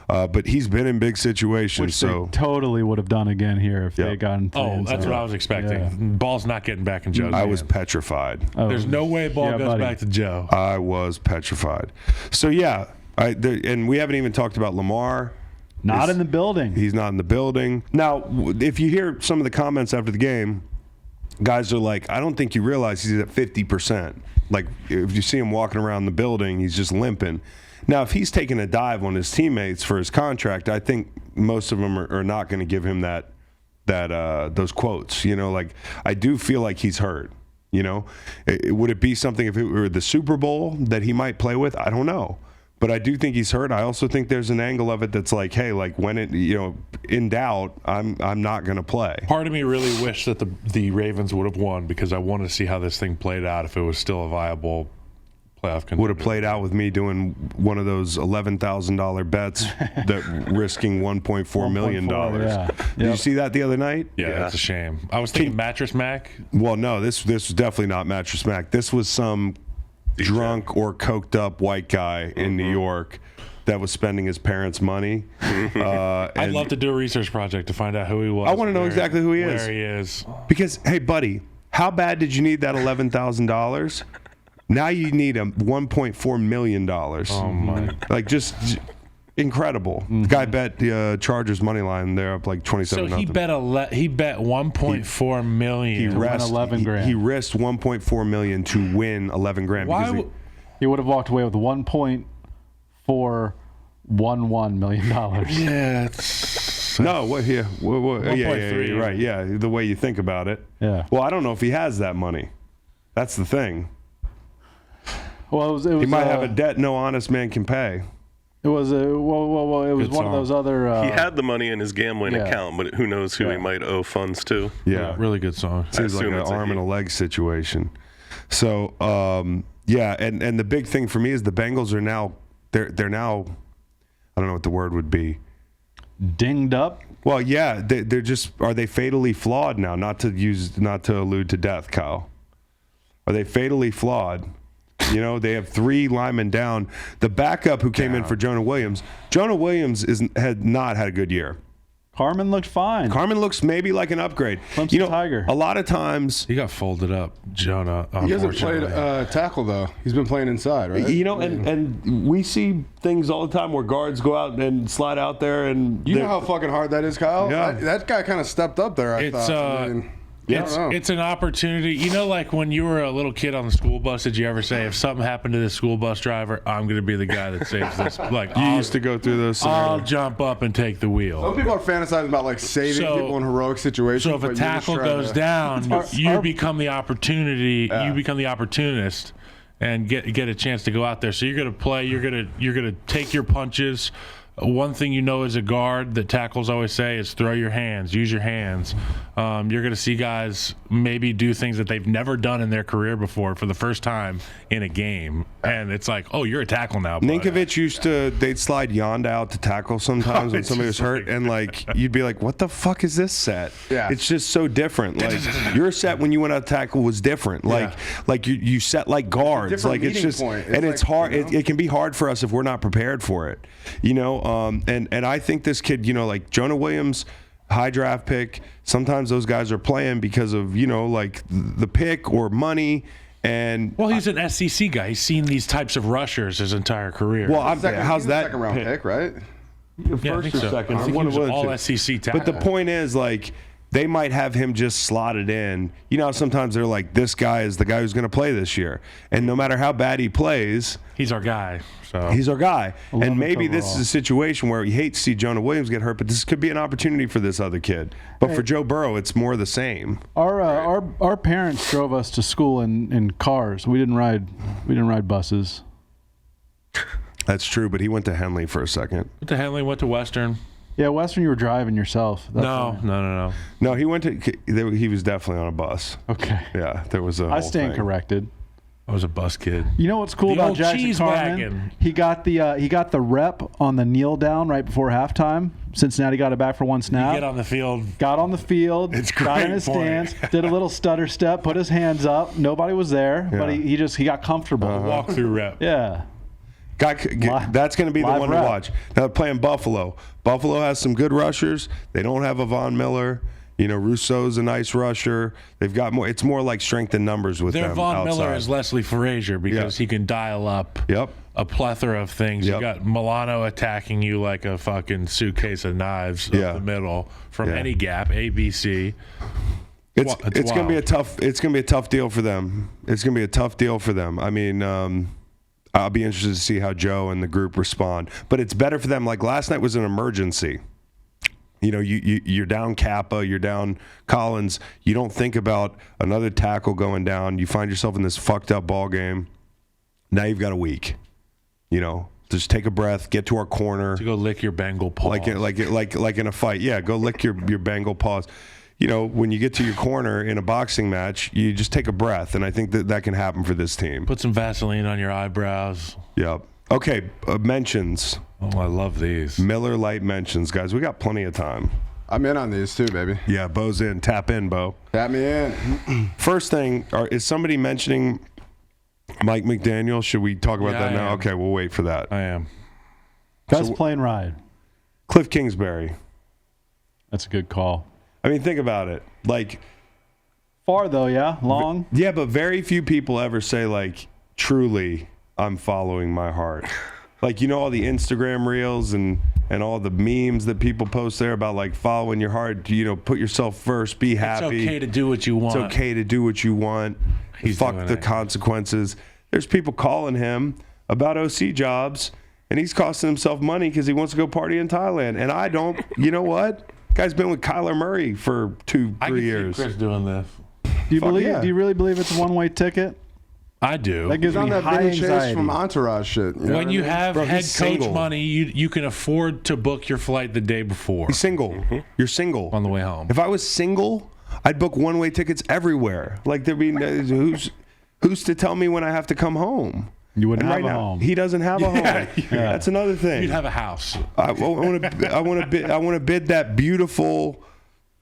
But he's been in big situations. Which they totally would have done again here if they had gotten to the end that's zone. what I was expecting. Yeah. Ball's not getting back in Joe's I hand. was petrified. There's no way ball goes back to Joe. I was petrified. So, and we haven't even talked about Lamar. Not in the building. He's not in the building. Now, if you hear some of the comments after the game, guys are like, I don't think you realize he's at 50%. Like, if you see him walking around the building, he's just limping. Now, if he's taking a dive on his teammates for his contract, I think most of them are not going to give him those quotes. Like, I do feel like he's hurt. Would it be something if it were the Super Bowl that he might play with? I don't know. But I do think he's hurt. I also think there's an angle of it that's like, hey, like when it, in doubt, I'm not going to play. Part of me really wished that the Ravens would have won, because I wanted to see how this thing played out if it was still a viable playoff contender. Would have played out with me doing one of those $11,000 bets that risking $1.4 million. Yeah. Did you see that the other night? Yeah, that's a shame. I was thinking Mattress Mac. Well, no, this was definitely not Mattress Mac. This was some drunk or coked up white guy in New York that was spending his parents' money. I'd love to do a research project to find out who he was. I want to know exactly who he is. Where he is. Because, hey, buddy, how bad did you need that $11,000? Now you need $1.4 million. Oh my! Like, just incredible. The guy bet the Chargers money line. They're up like 27-0. So he bet 1.4 million. He risked 11 grand. He risked 1.4 million to win 11 grand. Why? He would have walked away with $1.411 million. Yeah. Yeah, you're right. Yeah, the way you think about it. Yeah. Well, I don't know if he has that money. That's the thing. Well, it was he might have a debt no honest man can pay. It was it was one of those other. He had the money in his gambling account, but who knows who he might owe funds to? Yeah, really good song. Seems like an arm and a leg situation. So, and the big thing for me is the Bengals are now they're now, I don't know what the word would be. Dinged up. Well, yeah, they're just, are they fatally flawed now? Not to allude to death, Kyle. Are they fatally flawed? You know, they have 3 linemen down. The backup who came in for Jonah Williams had not had a good year. Carmen looked fine. Carmen looks maybe like an upgrade. Clemson Tiger. A lot of times he got folded up, Jonah. He hasn't played tackle though. He's been playing inside, right? You know, and we see things all the time where guards go out and slide out there, and you know how fucking hard that is, Kyle. Yeah. That guy kind of stepped up there. I thought. It's an opportunity. You know, like when you were a little kid on the school bus, did you ever say, if something happened to this school bus driver, I'm going to be the guy that saves this? Like you used to go through those scenarios. I'll jump up and take the wheel. Some people are fantasizing about like saving people in heroic situations. So if a tackle goes down, you become the opportunity. You become the opportunist and get a chance to go out there. So you're going to play. You're going to take your punches. One thing you know as a guard that tackles always say is throw your hands, use your hands. You're going to see guys maybe do things that they've never done in their career before for the first time in a game. And it's like, oh, you're a tackle now. Ninkovich they'd slide Yonda out to tackle sometimes when somebody was hurt. And like, you'd be like, what the fuck is this set? Yeah. It's just so different. Like your set when you went out to tackle was different. Like you set like guards. Like it's just, it's hard. You know? It can be hard for us if we're not prepared for it, you know? And I think this kid, you know, like Jonah Williams, high draft pick, sometimes those guys are playing because of, you know, like the pick or money. And well, he's an SEC guy. He's seen these types of rushers his entire career. Well, how's that second round pick, right? First or second. I think he was all SEC tackle. But the point is, like, they might have him just slotted in. You know, sometimes they're like, this guy is the guy who's going to play this year. And no matter how bad he plays, he's our guy. So he's our guy. And maybe this is a situation where you hate to see Jonah Williams get hurt, but this could be an opportunity for this other kid. But for Joe Burrow, it's more the same. Our parents drove us to school in cars. We didn't ride buses. That's true, but he went to Henley for a second. Went to Henley, went to Western. Yeah, Western, you were driving yourself. No. No, he went to. He was definitely on a bus. Okay. Yeah, there was a. I stand corrected. I was a bus kid. You know what's cool about Jackson Carman? He got the rep on the kneel down right before halftime. Cincinnati got it back for one snap. Get on the field. Got on the field. It's great. Got in his stance. Did a little stutter step. Put his hands up. Nobody was there, but he got comfortable. Walk through rep. Yeah. That's going to be the one rep. to watch. Now playing Buffalo. Buffalo has some good rushers. They don't have a Von Miller. You know, Rousseau's a nice rusher. They've got more. It's more like strength in numbers with them. Their Von Miller is Leslie Frazier because he can dial up a plethora of things. You got Milano attacking you like a fucking suitcase of knives up the middle from any gap. A, B, C. It's going to be a tough deal for them. It's going to be a tough deal for them. I mean, I'll be interested to see how Joe and the group respond. But it's better for them. Like last night was an emergency. You know, you're down Kappa, you're down Collins. You don't think about another tackle going down. You find yourself in this fucked up ball game. Now you've got a week. You know, just take a breath, get to our corner. To go lick your Bengal paws. Like in a fight. Yeah, go lick your Bengal paws. You know, when you get to your corner in a boxing match, you just take a breath, and I think that can happen for this team. Put some Vaseline on your eyebrows. Yep. Okay, mentions. Oh, I love these. Miller Lite mentions, guys. We got plenty of time. I'm in on these too, baby. Yeah, Beau's in. Tap in, Beau. Tap me in. First thing, is somebody mentioning Mike McDaniel? Should we talk about that now? Okay, we'll wait for that. I am. Best playing ride. Kliff Kingsbury. That's a good call. I mean, think about it. Like, far though, yeah? Long? Yeah, but very few people ever say, like, truly, I'm following my heart. Like, all the Instagram reels and all the memes that people post there about, like, following your heart, put yourself first, be happy. It's okay to do what you want. It's okay to do what you want. Fuck the consequences. There's people calling him about OC jobs, and he's costing himself money because he wants to go party in Thailand. And I don't, you know what? Guy's been with Kyler Murray for 2-3 years. I can see Chris doing this. Do you really believe it's a one-way ticket? I do. That gives me high anxiety. From Entourage shit. When you have head coach money, you can afford to book your flight the day before. He's single. Mm-hmm. You're single. On the way home. If I was single, I'd book one-way tickets everywhere. Like, there'd be who's to tell me when I have to come home? You wouldn't have a home. He doesn't have a home. Yeah. That's another thing. You'd have a house. I want to bid that beautiful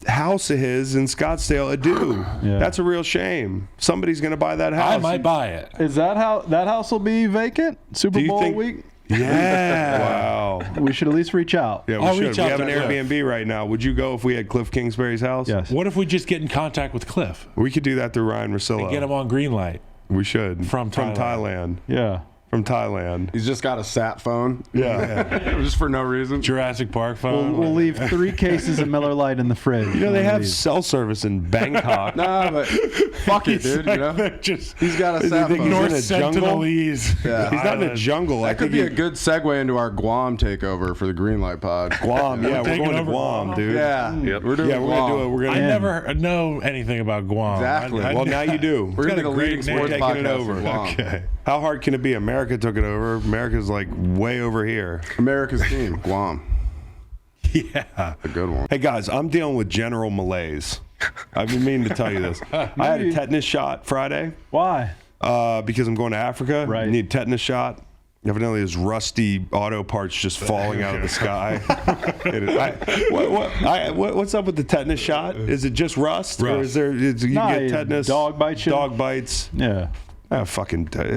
house of his in Scottsdale adieu. Yeah. That's a real shame. Somebody's going to buy that house. I might buy it. Is that how that house will be vacant? Super Bowl week? Yeah. Wow. We should at least reach out. Yeah, we should. We have an Airbnb right now. Would you go if we had Kliff Kingsbury's house? Yes. What if we just get in contact with Kliff? We could do that through Ryan Russillo. And get him on green light. We should. From Thailand. Yeah. From Thailand. He's just got a sat phone. Yeah. Just for no reason. Jurassic Park phone. We'll leave 3 cases of Miller Lite in the fridge. They have cell service in Bangkok. Nah, but fuck it, dude. He's got a sat phone. North Sentinelese. Yeah. He's not in a jungle. That could be a good segue into our Guam takeover for the Greenlight Pod. Guam, yeah, we're going to Guam, dude. Yeah, Yep. We're going to do it. I never know anything about Guam. Exactly. Well, now you do. We're going to be the leading sports taking podcast it over. in Guam. Okay. How hard can it be? America took it over. America's like way over here. America's team, Guam. Yeah. A good one. Hey, guys, I'm dealing with general malaise. I've been meaning to tell you this. I had a tetanus shot Friday. Why? Because I'm going to Africa. Right. Need a tetanus shot. Evidently, there's rusty auto parts just falling out of the sky. What's up with the tetanus shot? Is it just rust? Or is there? You get tetanus? Dog bites you? Dog bites. Yeah. I've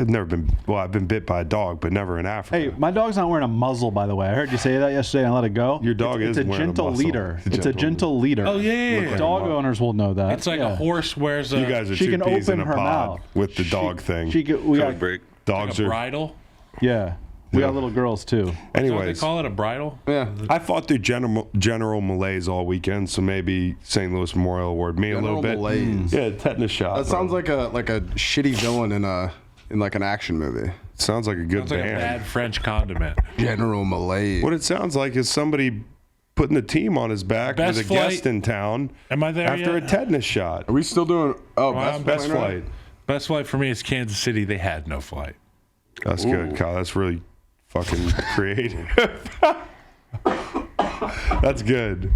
never been. Well, I've been bit by a dog, but never in Africa. Hey, my dog's not wearing a muzzle, by the way. I heard you say that yesterday and I let it go. Your dog is wearing a gentle muzzle. leader. It's a gentle leader. Oh, yeah. Dog owners will know that. It's like a horse wears a... You guys are She two can peas in open a her pod mouth. with the dog thing. We got, break. Dogs like a are. bridle. yeah. We got little girls too. Is that what Anyways, they call it, a bridle? Yeah. I fought through general malaise all weekend, so maybe St. Louis Memorial Award me a little bit. Malaise. Yeah, tetanus shot. That sounds like a shitty villain in like an action movie. Sounds like a good It's like a band. bad French condiment. General Malaise. What it sounds like is somebody putting the team on his back Best with a flight. guest in town. Am I there after yet? a tetanus shot? Are we still doing? Oh, Well, Best flight. Best flight for me is Kansas City. They had no flight. That's good, Kyle. That's really fucking creative. That's good.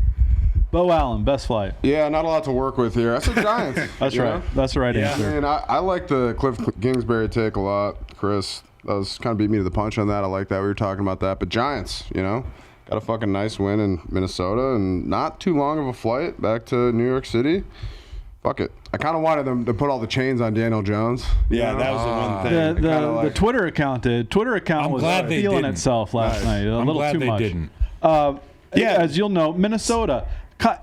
Beau Allen, best flight. Yeah, not a lot to work with here. I said Giants. That's you right. know? That's the right answer. I mean, I like the Kliff Kingsbury take a lot, Chris. That was kind of beat me to the punch on that. I like that. We were talking about that. But Giants, got a fucking nice win in Minnesota and not too long of a flight back to New York City. Fuck it. I kind of wanted them to put all the chains on Daniel Jones. Yeah, that was the one thing. The Twitter account did. Twitter account I'm was glad they feeling didn't. itself last night. A I'm little glad too they much. didn't. Yeah, as you'll know, Minnesota.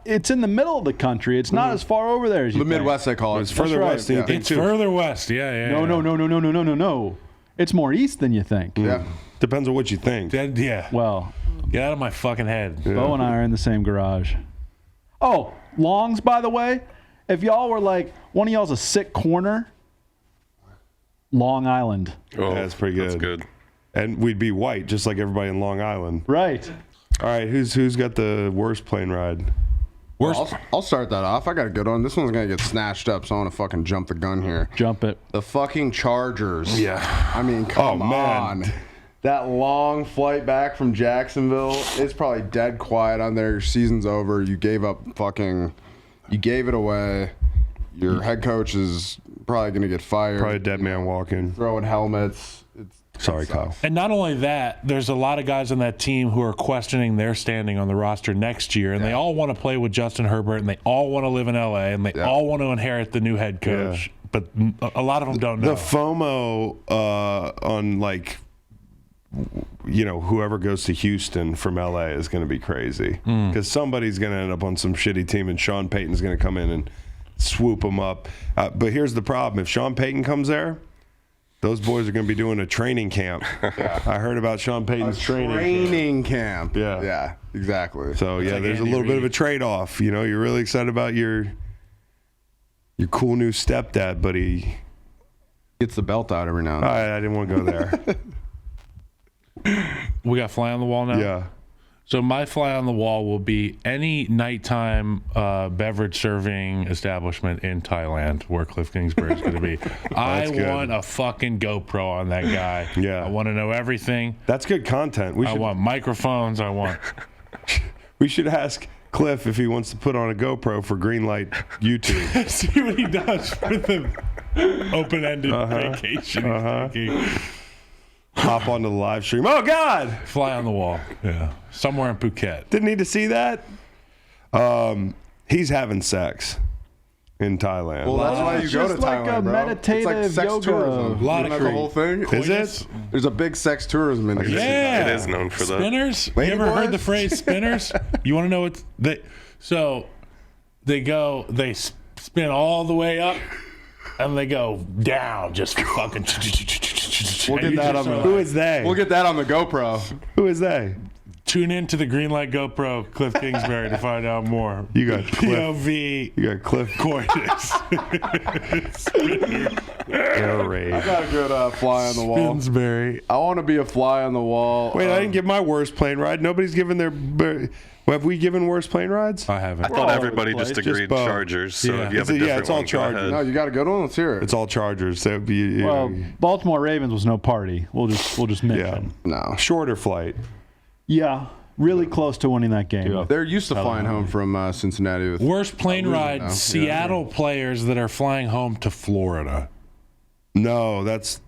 It's in the middle of the country. It's not as far over there as you The think. Midwest, they call it. It's further right. west than you think, It's too. further west. Yeah. No. It's more east than you think. Yeah. Depends on what you think. Yeah. Well, Get out of my fucking head. Beau and I are in the same garage. Oh, Longs, by the way, if y'all were like, one of y'all's a sick corner, Long Island. Oh, That's pretty good. That's good. And we'd be white, just like everybody in Long Island. Right. All right, who's got the worst plane ride? I'll start that off. I got a good one. This one's going to get snatched up, so I want to fucking jump the gun here. Jump it. The fucking Chargers. Yeah. I mean, come man. on. That long flight back from Jacksonville, it's probably dead quiet on there. Your season's over. You gave it away. Your head coach is probably going to get fired. Probably a dead man walking. Throwing helmets. Sorry, Kyle. And not only that, there's a lot of guys on that team who are questioning their standing on the roster next year, and they all want to play with Justin Herbert, and they all want to live in LA, and they all want to inherit the new head coach. But a lot of them don't know. The FOMO on whoever goes to Houston from LA is going to be crazy because somebody's going to end up on some shitty team, and Sean Payton's going to come in and swoop them up. But here's the problem: if Sean Payton comes there, Those boys are going to be doing a training camp. I heard about Sean Payton's training camp. Yeah, exactly. So there's a little bit of a trade-off. You know, you're really excited about your cool new stepdad, but he gets the belt out every now and then. I didn't want to go there. We got fly on the wall now? Yeah. So my fly on the wall will be any nighttime beverage serving establishment in Thailand where Kliff Kingsbury is going to be. I want a fucking GoPro on that guy. Yeah. I want to know everything. That's good content. I want microphones. We should ask Kliff if he wants to put on a GoPro for Greenlight YouTube. See what he does with the open-ended vacation he's taking. Hop onto the live stream. Oh, God! Fly on the wall. Yeah. Somewhere in Phuket. Didn't need to see that. He's having sex in Thailand. Well, that's why you go to Thailand, like a bro. meditative it's like sex yoga. tourism. A lot of the whole thing. Is it? There's a big sex tourism industry. Yeah. It is known for that. Spinners? Lady You ever heard boys? the phrase spinners? You want to know what so they spin all the way up and they go down, just fucking. We'll get that on the. Who is they? We'll get that on the GoPro. Who is they? Tune in to the Greenlight GoPro, Kliff Kingsbury, to find out more. You got Kliff. POV You got Kliff. Air raid. I got a good fly on the wall. Kingsbury. I want to be a fly on the wall. Wait, I didn't get my worst plane ride. Nobody's given their. Have we given worst plane rides? I haven't. I thought everybody just agreed Beau. Chargers. So Yeah. if you have a different it's all one, go Chargers. ahead. No, you got a good one. Let's hear it. It's all Chargers. So Well, Baltimore Ravens was no party. We'll just mention. No. shorter flight. Yeah, really close to winning that game. They're used to flying home from Cincinnati. With Worst plane ride, now. Seattle players that are flying home to Florida. No, that's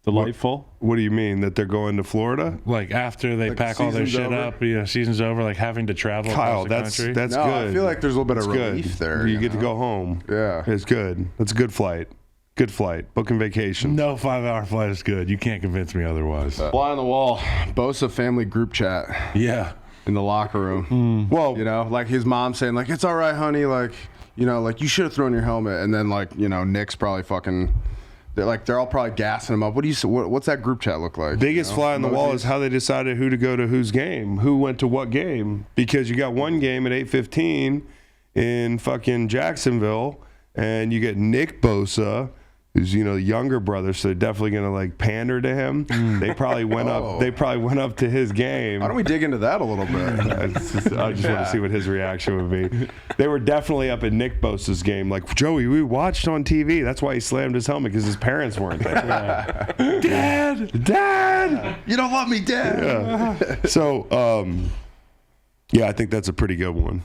Delightful. what do you mean that they're going to Florida? Like after they Like pack the all their season's shit over? up, season's over, like having to travel Kyle, across the country. that's No, good. I feel like there's a little bit of That's relief there. You get to go home. Yeah. It's good. That's a good flight. Good flight. Booking vacation. No 5-hour flight is good. You can't convince me otherwise. Fly on the wall. Bosa family group chat Yeah. in the locker room. Well, You know, like his mom saying, like, it's all right, honey. Like, you know, like you should have thrown your helmet. And then, like, you know, Nick's probably fucking. They're all probably gassing him up. What's that group chat look like? biggest you know? fly on the wall Emojis? is how they decided who to go to whose game, who went to what game. Because you got one game at 8:15 in fucking Jacksonville, and you get Nick Bosa, who's the younger brother, so they're definitely gonna like pander to him. They probably went up. They probably went up to his game. Why don't we dig into that a little bit? I just want to see what his reaction would be. They were definitely up at Nick Bosa's game. Like, Joey, we watched on TV. That's why he slammed his helmet, because his parents weren't there. Dad! You don't love me, Dad. Yeah. So, I think that's a pretty good one.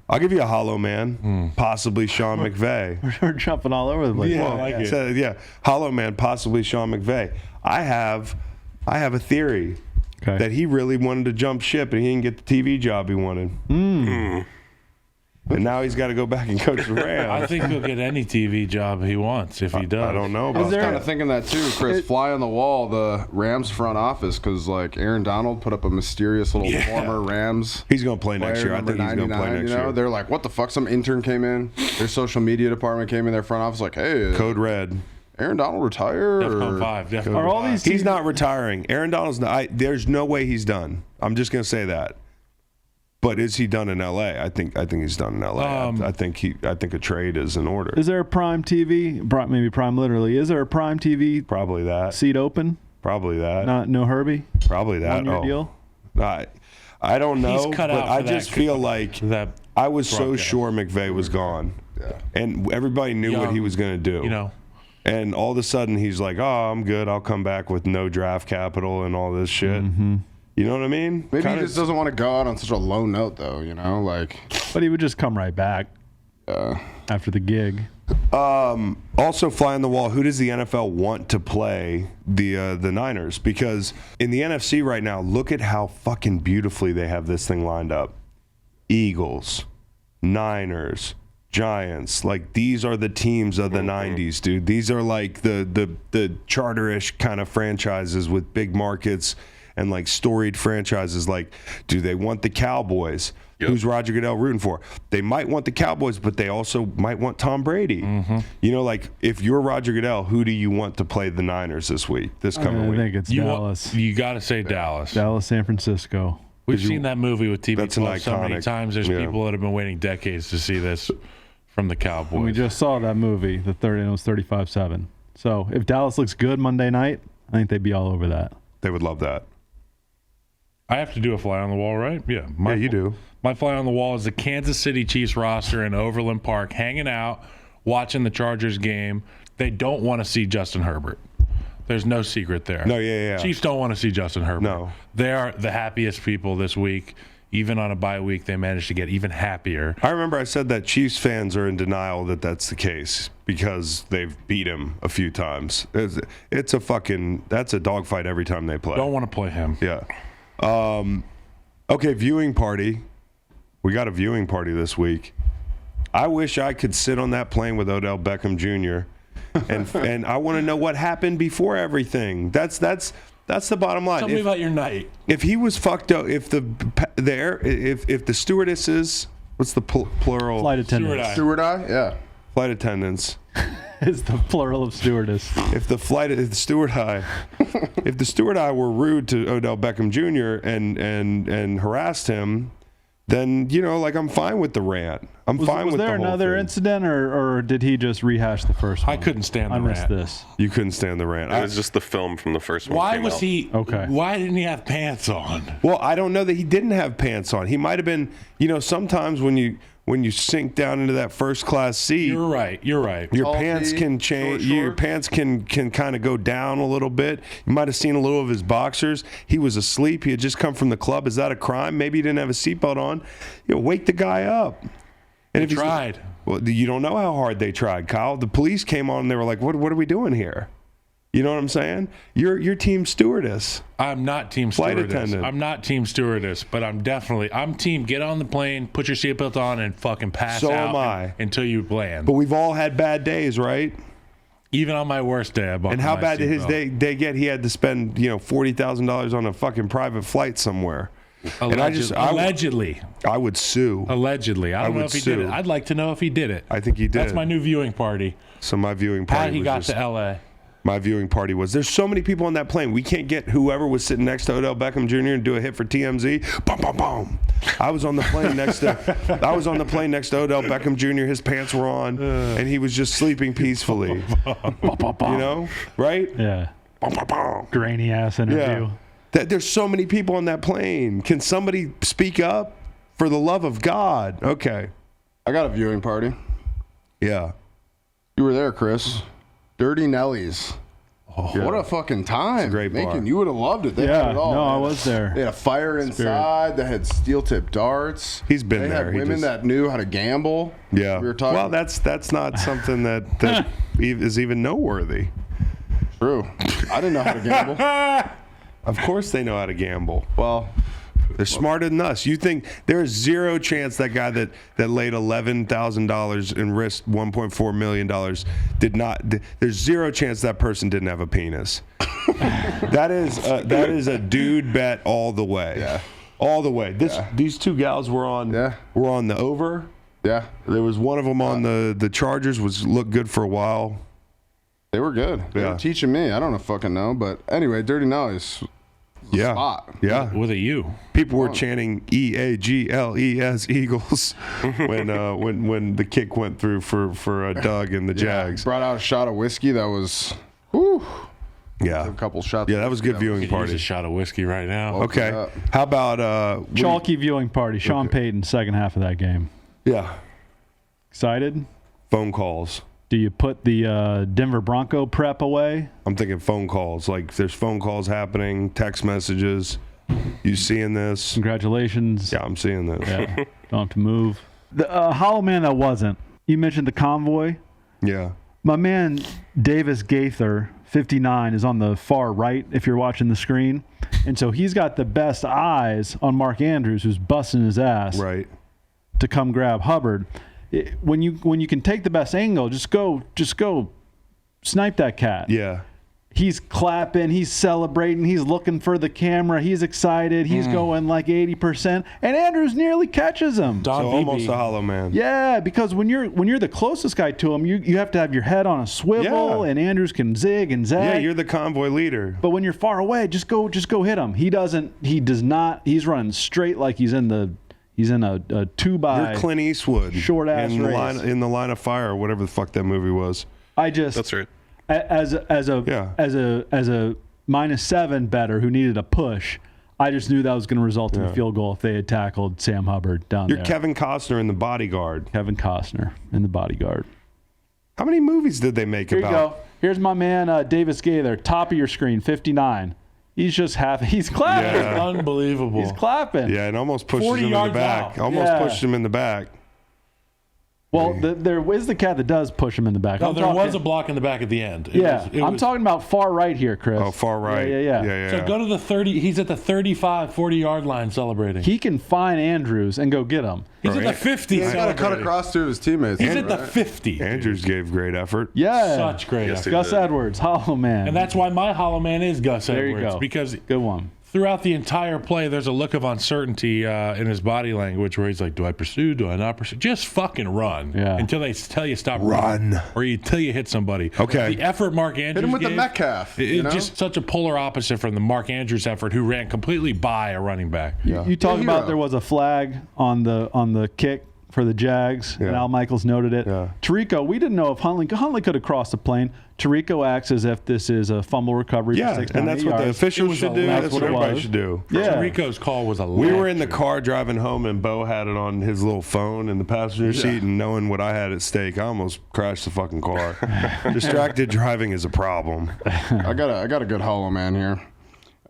I'll give you a hollow man, possibly Sean McVay. We're jumping all over the place. Yeah, I like it. So, hollow man, possibly Sean McVay. I have a theory that he really wanted to jump ship and he didn't get the TV job he wanted. And now he's got to go back and coach the Rams. I think he'll get any TV job he wants if he does. I don't know I about was that. kind of thinking that too, Chris. Fly on the wall, the Rams front office, because like Aaron Donald put up a mysterious little former Rams. He's going to play next year. I think he's going to play next year. They're like, what the fuck? Some intern came in. Their social media department came in. Their front office like, hey, Code Red. Aaron Donald retire? DEFCON or- 5. DEFCON Are all 5. these He's not retiring. Aaron Donald's not. There's no way he's done. I'm just going to say that. But is he done in L.A.? I think he's done in L.A. I think a trade is in order. Is there a Prime TV? Maybe Prime literally. Is there a Prime TV Probably that. seat open? Probably that. No Herbie? Probably that. 1 year deal? I don't know. He's cut but out for I that just feel like that I was so broadcast. sure McVay was gone. Yeah. And everybody knew what he was going to do. And all of a sudden he's like, oh, I'm good. I'll come back with no draft capital and all this shit. Mm-hmm. You know what I mean? Maybe he just doesn't want to go out on such a low note, though. You know, like. But he would just come right back after the gig. Also, fly on the wall. Who does the NFL want to play the Niners? Because in the NFC right now, look at how fucking beautifully they have this thing lined up. Eagles, Niners, Giants. Like, these are the teams of the 90s, dude. These are like the charter-ish kind of franchises with big markets and like storied franchises. Like, do they want the Cowboys? Yep. Who's Roger Goodell rooting for? They might want the Cowboys, but they also might want Tom Brady. You know, like if you're Roger Goodell, who do you want to play the Niners this coming week? I think it's Dallas. You got to say Dallas. Dallas, San Francisco. We've seen that movie with TB12 so many times. There's Yeah. people that have been waiting decades to see this from the Cowboys. And we just saw that movie, and it was 35-7. So if Dallas looks good Monday night, I think they'd be all over that. They would love that. I have to do a fly on the wall, right? Yeah. Yeah, you do. My fly on the wall is the Kansas City Chiefs roster in Overland Park, hanging out, watching the Chargers game. They don't want to see Justin Herbert. There's no secret there. No, yeah. Chiefs don't want to see Justin Herbert. No. They are the happiest people this week. Even on a bye week, they managed to get even happier. I remember I said that Chiefs fans are in denial that that's the case because they've beat him a few times. That's a dogfight every time they play. Don't want to play him. Yeah. Okay, viewing party. We got a viewing party this week. I wish I could sit on that plane with Odell Beckham Jr. and I want to know what happened before everything. That's the bottom line. Tell me about your night. If he was fucked up, if the stewardesses, what's the plural? Flight attendants. Steward eye? Yeah. Flight attendants. It's the plural of stewardess. If the steward eye were rude to Odell Beckham Jr. and harassed him, then I'm fine with the rant. I'm fine with the whole thing. Was there another incident, or did he just rehash the first one? I couldn't stand the rant. I missed this. You couldn't stand the rant. It was just the film from the first one. Why was he? Okay. Why didn't he have pants on? Well, I don't know that he didn't have pants on. He might have been. Sometimes when you sink down into that first class seat, You're right. your pants can change. Your pants can kind of go down a little bit. You might have seen a little of his boxers. He was asleep. He had just come from the club. Is that a crime? Maybe he didn't have a seatbelt on. Wake the guy up. And He tried. Well, you don't know how hard they tried, Kyle. The police came on and they were like, "What are we doing here?" You know what I'm saying? You're team stewardess. I'm not team Flight stewardess. attendant. I'm not team stewardess, but I'm team get on the plane, put your seatbelt on, and fucking pass So out am I. until you land. But we've all had bad days, right? Even on my worst day, I buckled And how my bad did his seatbelt. day get? He had to spend $40,000 on a fucking private flight somewhere. Allegedly. I would sue. Allegedly. I don't know would if he sue. did it. I'd like to know if he did it. I think he did. That's my new viewing party. So my viewing How party he was got just, to L.A. my viewing party was, there's so many people on that plane. We can't get whoever was sitting next to Odell Beckham Jr. and do a hit for TMZ. Boom, boom, boom. I was on the plane next to Odell Beckham Jr. His pants were on, and he was just sleeping peacefully. Right? Yeah. Boom, boom, boom. Grainy ass interview. Yeah. There's so many people on that plane. Can somebody speak up? For the love of God. Okay. I got a viewing party. Yeah. You were there, Chris. Dirty Nellies. What a fucking time. a great bar. Macon, you would have loved it. They had Yeah, it all. no, man. I was there. They had a fire inside. They had steel tip darts. He's been they there. Had He women just- that knew how to gamble. Yeah. We were talking. Well, that's not something that is even noteworthy. True. I didn't know how to gamble. Of course they know how to gamble. Well, They're smarter than us. You think there's zero chance that guy that laid $11,000 and risked $1.4 million did not. There's zero chance that person didn't have a penis. that is a dude bet all the way. Yeah. All the way. These two gals were on the over. yeah, There was one of them on the Chargers looked good for a while. they were good. They Yeah. were teaching me. I don't fucking know. But anyway, Dirty Nellies. Yeah. Spot. Yeah. With a U. People were chanting EAGLES Eagles when the kick went through for Doug and the Jags. Brought out a shot of whiskey that was, whew, Yeah. a couple shots. Yeah, that was a good viewing Use party. a shot of whiskey right now. Okay. up. How about Chalky viewing party. Sean Payton, second half of that game. yeah, Excited? phone calls. Do you put the Denver Bronco prep away? I'm thinking phone calls. Like there's phone calls happening, text messages. You seeing this? Congratulations. Yeah, I'm seeing this. Yeah. Don't have to move. The Hollow Man that wasn't. You mentioned the convoy. Yeah. My man Davis Gaither, 59, is on the far right if you're watching the screen. And so he's got the best eyes on Mark Andrews, who's busting his ass Right. to come grab Hubbard. When you can take the best angle, just go snipe that cat. Yeah. He's clapping, he's celebrating, he's looking for the camera, he's excited, he's going like 80%, and Andrews nearly catches him. So almost a hollow man. Yeah, because when you're the closest guy to him, you have to have your head on a swivel, and Andrews can zig and zag. Yeah, you're the convoy leader. But when you're far away, just go hit him. He does not. He's running straight like he's in a 2x. You're Clint Eastwood. Short ass race. In the Line of Fire, or whatever the fuck that movie was. That's right. As a -7 bettor who needed a push, I just knew that was going to result in a field goal if they had tackled Sam Hubbard down there. You're Kevin Costner in The Bodyguard. Kevin Costner in The Bodyguard. How many movies did they make Here about? you go. Here's my man Davis Gaither, top of your screen, 59. He's just he's clapping. Yeah. Unbelievable. He's clapping. Yeah, and almost pushes 40 him in the yards back. out. Almost pushed him in the back. Well, there is the cat that does push him in the back. No, there was a block in the back at the end. I'm talking about far right here, Chris. Oh, far right. Yeah. So go to the 30. He's at the 35, 40-yard line celebrating. He can find Andrews and go get him. He's at the 50. He's got to cut across to his teammates. He's at the 50. Andrews gave great effort. Yeah. Such great Yes, effort. Gus Edwards, hollow man. And that's why my hollow man is Gus there Edwards. you go. Because good one. throughout the entire play, there's a look of uncertainty in his body language where he's like, do I pursue? Do I not pursue? Just fucking run until they tell you stop running. Or until you hit somebody. Okay. The effort Mark Andrews Hit him with gave, the Metcalf. It's just such a polar opposite from the Mark Andrews effort who ran completely by a running back. You talk about there was a flag on the kick for the Jags, and Al Michaels noted it. Tirico, we didn't know if Huntley could have crossed the plane. Tirico acts as if this is a fumble recovery for 6 and that's what the officials should do. That's what everybody was. should do. Yeah. Tirico's call was a We were in the car driving home, and Beau had it on his little phone in the passenger seat, and knowing what I had at stake, I almost crashed the fucking car. Distracted driving is a problem. I got a good hollow man here.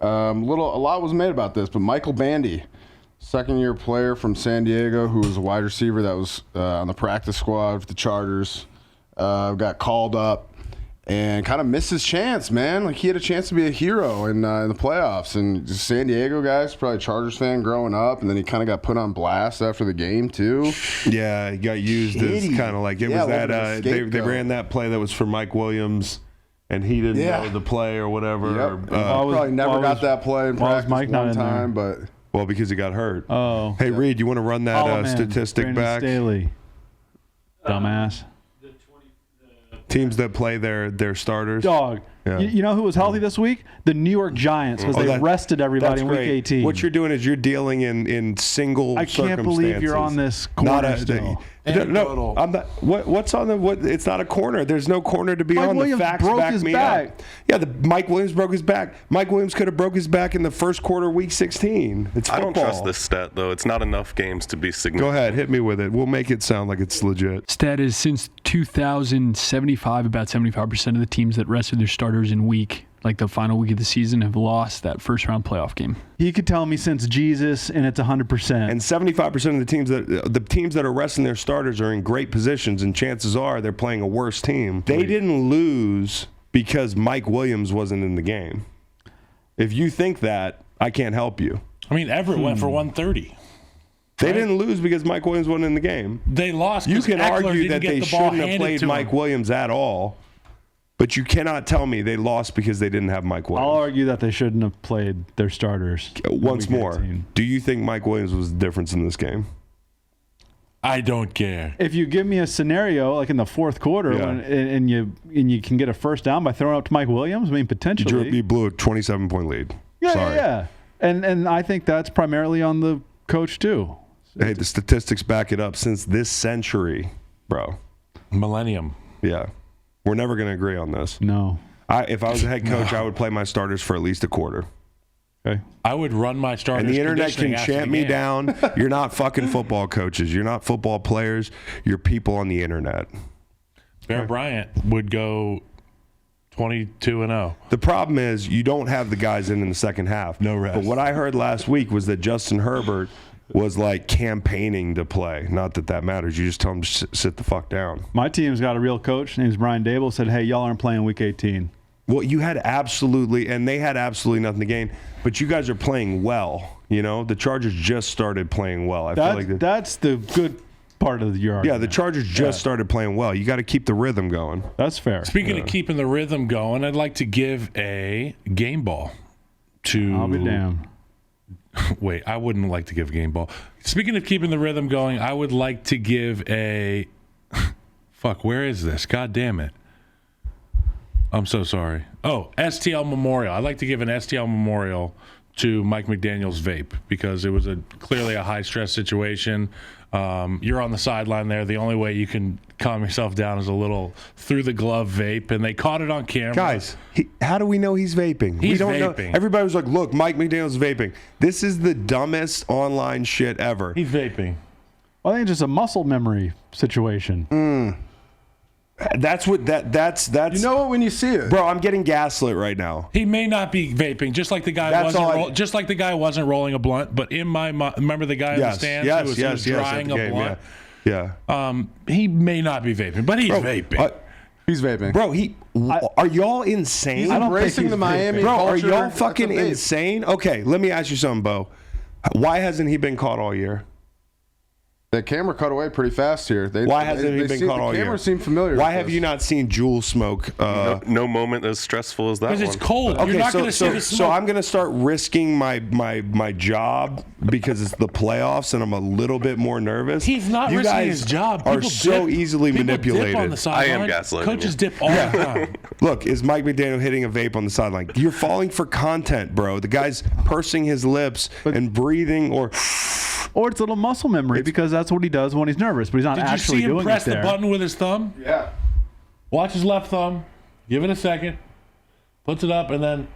A lot was made about this, but Michael Bandy, second-year player from San Diego, who was a wide receiver that was on the practice squad for the Chargers, got called up and kind of missed his chance, man. Like, he had a chance to be a hero in the playoffs. And just San Diego guys, probably a Chargers fan growing up, and then he kind of got put on blast after the game too. Yeah, he got used as kind of like it was that they ran that play that was for Mike Williams, and he didn't know the play or whatever. Yep. Probably never got that play in practice one time, but. Well, because he got hurt. Oh. Hey, Reed, you want to run that statistic Brandon back? Staley. Dumbass. Teams that play their starters. Dog. Yeah. You know who was healthy this week? The New York Giants, because they rested everybody in Week 18. What you're doing is you're dealing in single I can't believe you're on this corner still. No, I'm not. What's on the? What? It's not a corner. There's no corner to be Mike on. Williams The facts broke back his me back. up. Yeah, Mike Williams broke his back. Mike Williams could have broke his back in the first quarter, Week 16. It's football. I don't trust this stat though. It's not enough games to be significant. Go ahead, hit me with it. We'll make it sound like it's legit. Stat is since 2075, about 75% of the teams that rested their starters in the final week of the season, have lost that first round playoff game. He could tell me since Jesus, and it's 100%. And 75% of the teams that are resting their starters are in great positions, and chances are they're playing a worse team. They didn't lose because Mike Williams wasn't in the game. If you think that, I can't help you. I mean, Everett went for 130. They didn't lose because Mike Williams wasn't in the game. They lost. You can Eckler argue that didn't they get the ball shouldn't have handed played to Mike him. Williams at all, but you cannot tell me they lost because they didn't have Mike I'll Williams. argue that they shouldn't have played their starters. Once Week more, 18. do you think Mike Williams was the difference in this game? I don't care. If you give me a scenario like in the fourth quarter and you can get a first down by throwing up to Mike Williams, I mean, potentially. You blew a 27-point lead. Yeah, Sorry. yeah. And I think that's primarily on the coach too. Hey, the statistics back it up. Since this century, bro. Millennium. Yeah. We're never going to agree on this. No. If I was a head coach, I would play my starters for at least a quarter. Okay. I would run my starters. And the internet conditioning can after chant the me game. down. You're not fucking football coaches. You're not football players. You're people on the internet. Bear Bryant would go 22-0. The problem is you don't have the guys in the second half. No rest. But what I heard last week was that Justin Herbert was like campaigning to play. Not that that matters. You just tell him to sit the fuck down. My team's got a real coach. His name's Brian Dable. Said, hey, y'all aren't playing Week 18. Well, you had absolutely, and they had absolutely nothing to gain. But you guys are playing well. You know, the Chargers just started playing well. I feel like That's the good part of your argument. Yeah, the Chargers just started playing well. You got to keep the rhythm going. That's fair. Speaking of keeping the rhythm going, I'd like to give a game ball to. I'll be damned. Wait, I wouldn't like to give a game ball. Speaking of keeping the rhythm going, I would like to give a. Fuck, where is this? God damn it. I'm so sorry. Oh, STL Memorial. I'd like to give an STL Memorial to Mike McDaniel's vape because it was clearly a high-stress situation. You're on the sideline there. The only way you can calm yourself down is a little through-the-glove vape, and they caught it on camera. Guys, how do we know he's vaping? He's we don't vaping. know. Everybody was like, look, Mike McDaniel's vaping. This is the dumbest online shit ever. He's vaping. I think it's just a muscle memory situation. That's what that's. You know it when you see it, bro. I'm getting gaslit right now. He may not be vaping, just like the guy just like the guy wasn't rolling a blunt. But in my mind, remember the guy in the stands who was drying a blunt. Yeah. He may not be vaping, but he's vaping. He's vaping, bro. Are y'all insane? He's embracing the Miami bro. culture. Are y'all fucking insane? Okay, let me ask you something, Beau. Why hasn't he been caught all year? That camera cut away pretty fast here. Why hasn't he been caught all year? The camera seemed familiar. Why have you not seen Juul smoke? No moment as stressful as that one. Because it's cold. Okay, You're not going to see the smoke. So I'm going to start risking my job because it's the playoffs and I'm a little bit more nervous. He's not risking his job. People are so easily manipulated. Dip on the sideline. I am gaslighting Coaches you. dip all the time. Look, is Mike McDaniel hitting a vape on the sideline? You're falling for content, bro. The guy's pursing his lips and breathing or it's a little muscle memory because that's what he does when he's nervous, but he's not actually doing it there. Did you see him press the button with his thumb? Yeah. Watch his left thumb. Give it a second. Puts it up and then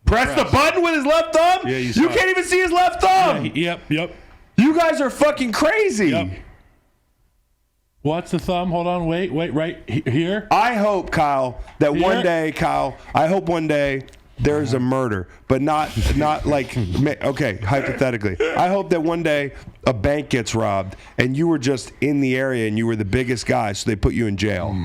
press the button with his left thumb? Yeah, you can't even see his left thumb. Yep. You guys are fucking crazy. Yep. Watch the thumb. Hold on. Wait. Right here. I hope, Kyle, that one day there's a murder, but not like, okay, hypothetically. I hope that one day a bank gets robbed and you were just in the area and you were the biggest guy, so they put you in jail.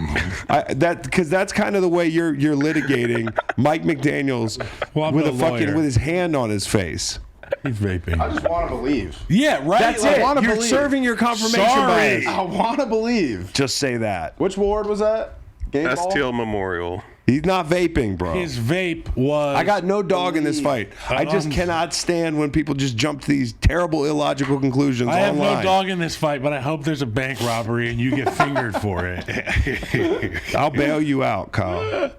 Because that's kind of the way you're litigating Mike McDaniel's with his hand on his face. He's vaping. I just want to believe. Yeah, right. That's I it. wanna You're believe. serving your confirmation bias. I want to believe. Just say that. Which ward was that? Game ball? STL Memorial. He's not vaping, bro. His vape was. I got no dog in this fight. I just cannot stand when people just jump to these terrible, illogical conclusions I have online. no dog in this fight, but I hope there's a bank robbery and you get fingered for it. I'll bail you out, Kyle.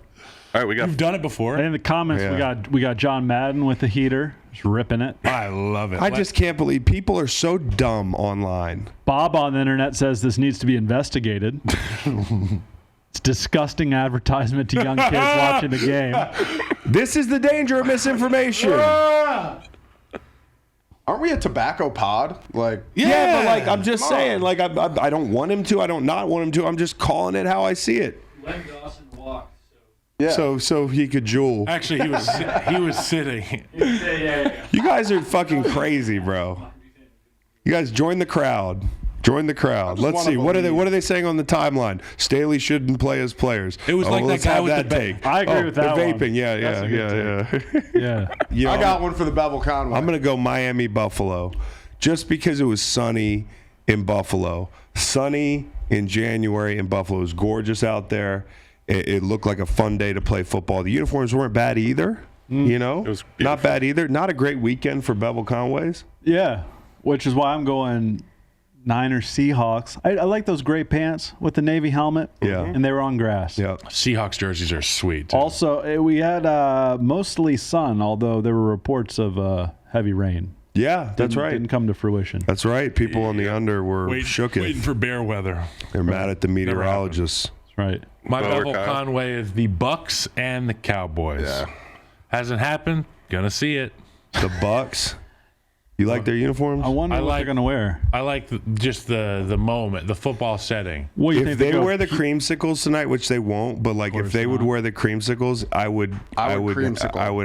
All right, You've done it before. And in the comments, we got John Madden with the heater, just ripping it. I love it. I just can't believe people are so dumb online. Bob on the internet says this needs to be investigated. It's disgusting advertisement to young kids watching the game. This is the danger of misinformation. Aren't we a tobacco pod? Like, Yeah, but like I'm just saying, like I don't want him to. I don't not want him to. I'm just calling it how I see it. Len Dawson walked. yeah. So he could Juul. Actually, he was sitting. Yeah. You guys are fucking crazy, bro. You guys join the crowd. Join the crowd. Let's see. What are they saying on the timeline? Staley shouldn't play as players. It was like that let's guy have with that the take. I agree with that the one. vaping. Yeah. You know, I got one for the Bevel Conway. I'm gonna go Miami Buffalo, just because it was sunny in Buffalo. Sunny in January in Buffalo. It was gorgeous out there. It looked like a fun day to play football. The uniforms weren't bad either. You know, It was not bad either. Not a great weekend for Bevel Conways. Yeah, which is why I'm going Niners Seahawks. I like those gray pants with the navy helmet. Yeah. And they were on grass. Yeah. Seahawks jerseys are sweet. Too. Also, we had mostly sun, although there were reports of heavy rain. Yeah, that's right. Didn't come to fruition. That's right. People on the under were shook waiting for bear weather. They're mad at the meteorologists. That's right. My Bevel Bevel Conway is the Bucks and the Cowboys. Yeah. Hasn't happened. Gonna see it. The Bucks. You like their uniforms? I wonder what they're going to wear. I like just the moment, the football setting. What do you If think they wear the creamsicles tonight, which they won't, but like if they would wear the creamsicles, I would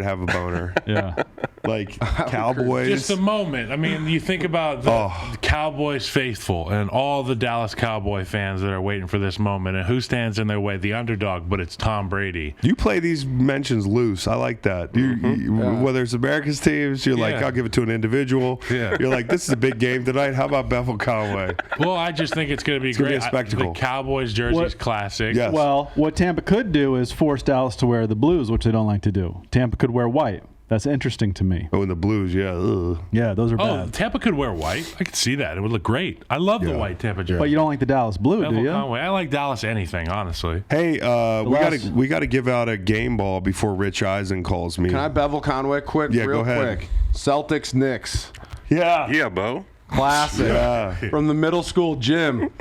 have a boner. Yeah. Like Cowboys. Just the moment. I mean, you think about the Cowboys faithful and all the Dallas Cowboy fans that are waiting for this moment. And who stands in their way? The underdog, but it's Tom Brady. You play these mentions loose. I like that. Whether it's America's teams, you're like, I'll give it to an individual. Yeah. You're like, this is a big game tonight. How about Bethel Conway? Well, I just think it's going to be great. Gonna be a spectacle. The Cowboys jersey's classic. Yes. Well, what Tampa could do is force Dallas to wear the blues, which they don't like to do. Tampa could wear white. That's interesting to me. Oh, and the Blues, yeah. Ugh. Yeah, those are Oh, bad. Tampa could wear white. I could see that. It would look great. I love the white Tampa jersey. But you don't like the Dallas blue, do Bevel you? Conway. I like Dallas anything, honestly. Hey, we got to give out a game ball before Rich Eisen calls me. Can I bevel Conway quick? Yeah, real go ahead. quick. Celtics, Knicks. Yeah. Yeah, Beau. Classic. Yeah. From the middle school gym.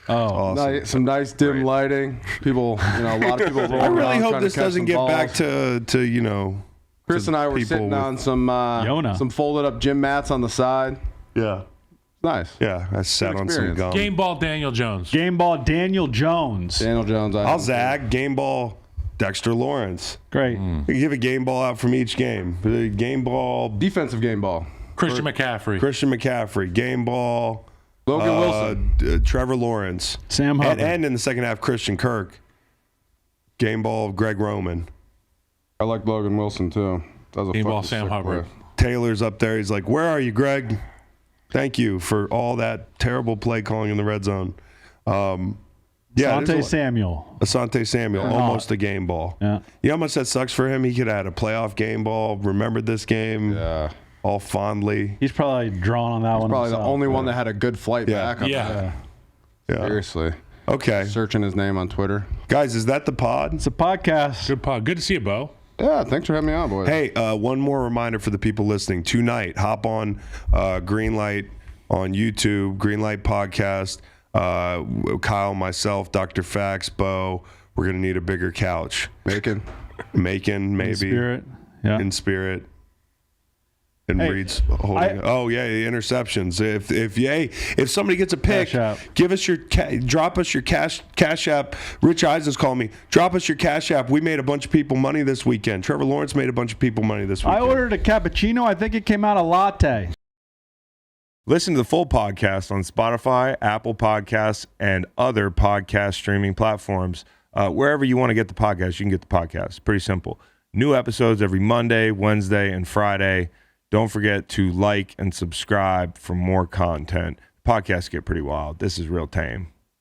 Awesome. Some nice dim lighting. People, a lot of people roll I really around hope trying this to catch doesn't some get balls. back to Chris and I were people sitting with- on some folded up gym mats on the side. Yeah. Nice. Yeah, I sat on some experience. gum. Game ball Daniel Jones. Game ball Daniel Jones. Daniel Jones. I'll zag. Game ball Dexter Lawrence. Great. We can give a game ball out from each game. Game ball Defensive game ball. Christian McCaffrey. Christian McCaffrey. Game ball Logan Wilson. Trevor Lawrence. Sam Hubbard. And in the second half, Christian Kirk. Game ball Greg Roman. I like Logan Wilson too. That was a Game ball fucking Sam sick Hubbard. play. Taylor's up there. He's like, "Where are you, Greg? Thank you for all that terrible play calling in the red zone." Asante Samuel. Asante Samuel, almost a game ball. Yeah. You know how much that sucks for him? He could have had a playoff game ball, remembered this game Yeah. all fondly. He's probably drawn on that one. Probably the himself. only one that had a good flight back. Up Yeah. there. Yeah. Seriously. Okay. Searching his name on Twitter. Guys, is that the pod? It's a podcast. Good pod. Good to see you, Beau. Yeah, thanks for having me on, boys. Hey, one more reminder for the people listening. Tonight, hop on Greenlight on YouTube, Greenlight Podcast. Kyle, myself, Dr. Fax, Beau. We're going to need a bigger couch. Bacon. Macon, maybe. In spirit. Yeah. In spirit. And Hey, Reed's holding. The interceptions. If somebody gets a pick, Cash app. give us your drop us your cash app. Rich Eisen's calling me. Drop us your cash app. We made a bunch of people money this weekend. Trevor Lawrence made a bunch of people money this weekend. I ordered a cappuccino. I think it came out a latte. Listen to the full podcast on Spotify, Apple Podcasts, and other podcast streaming platforms. Wherever you want to get the podcast, you can get the podcast. Pretty simple. New episodes every Monday, Wednesday, and Friday. Don't forget to like and subscribe for more content. Podcasts get pretty wild. This is real tame.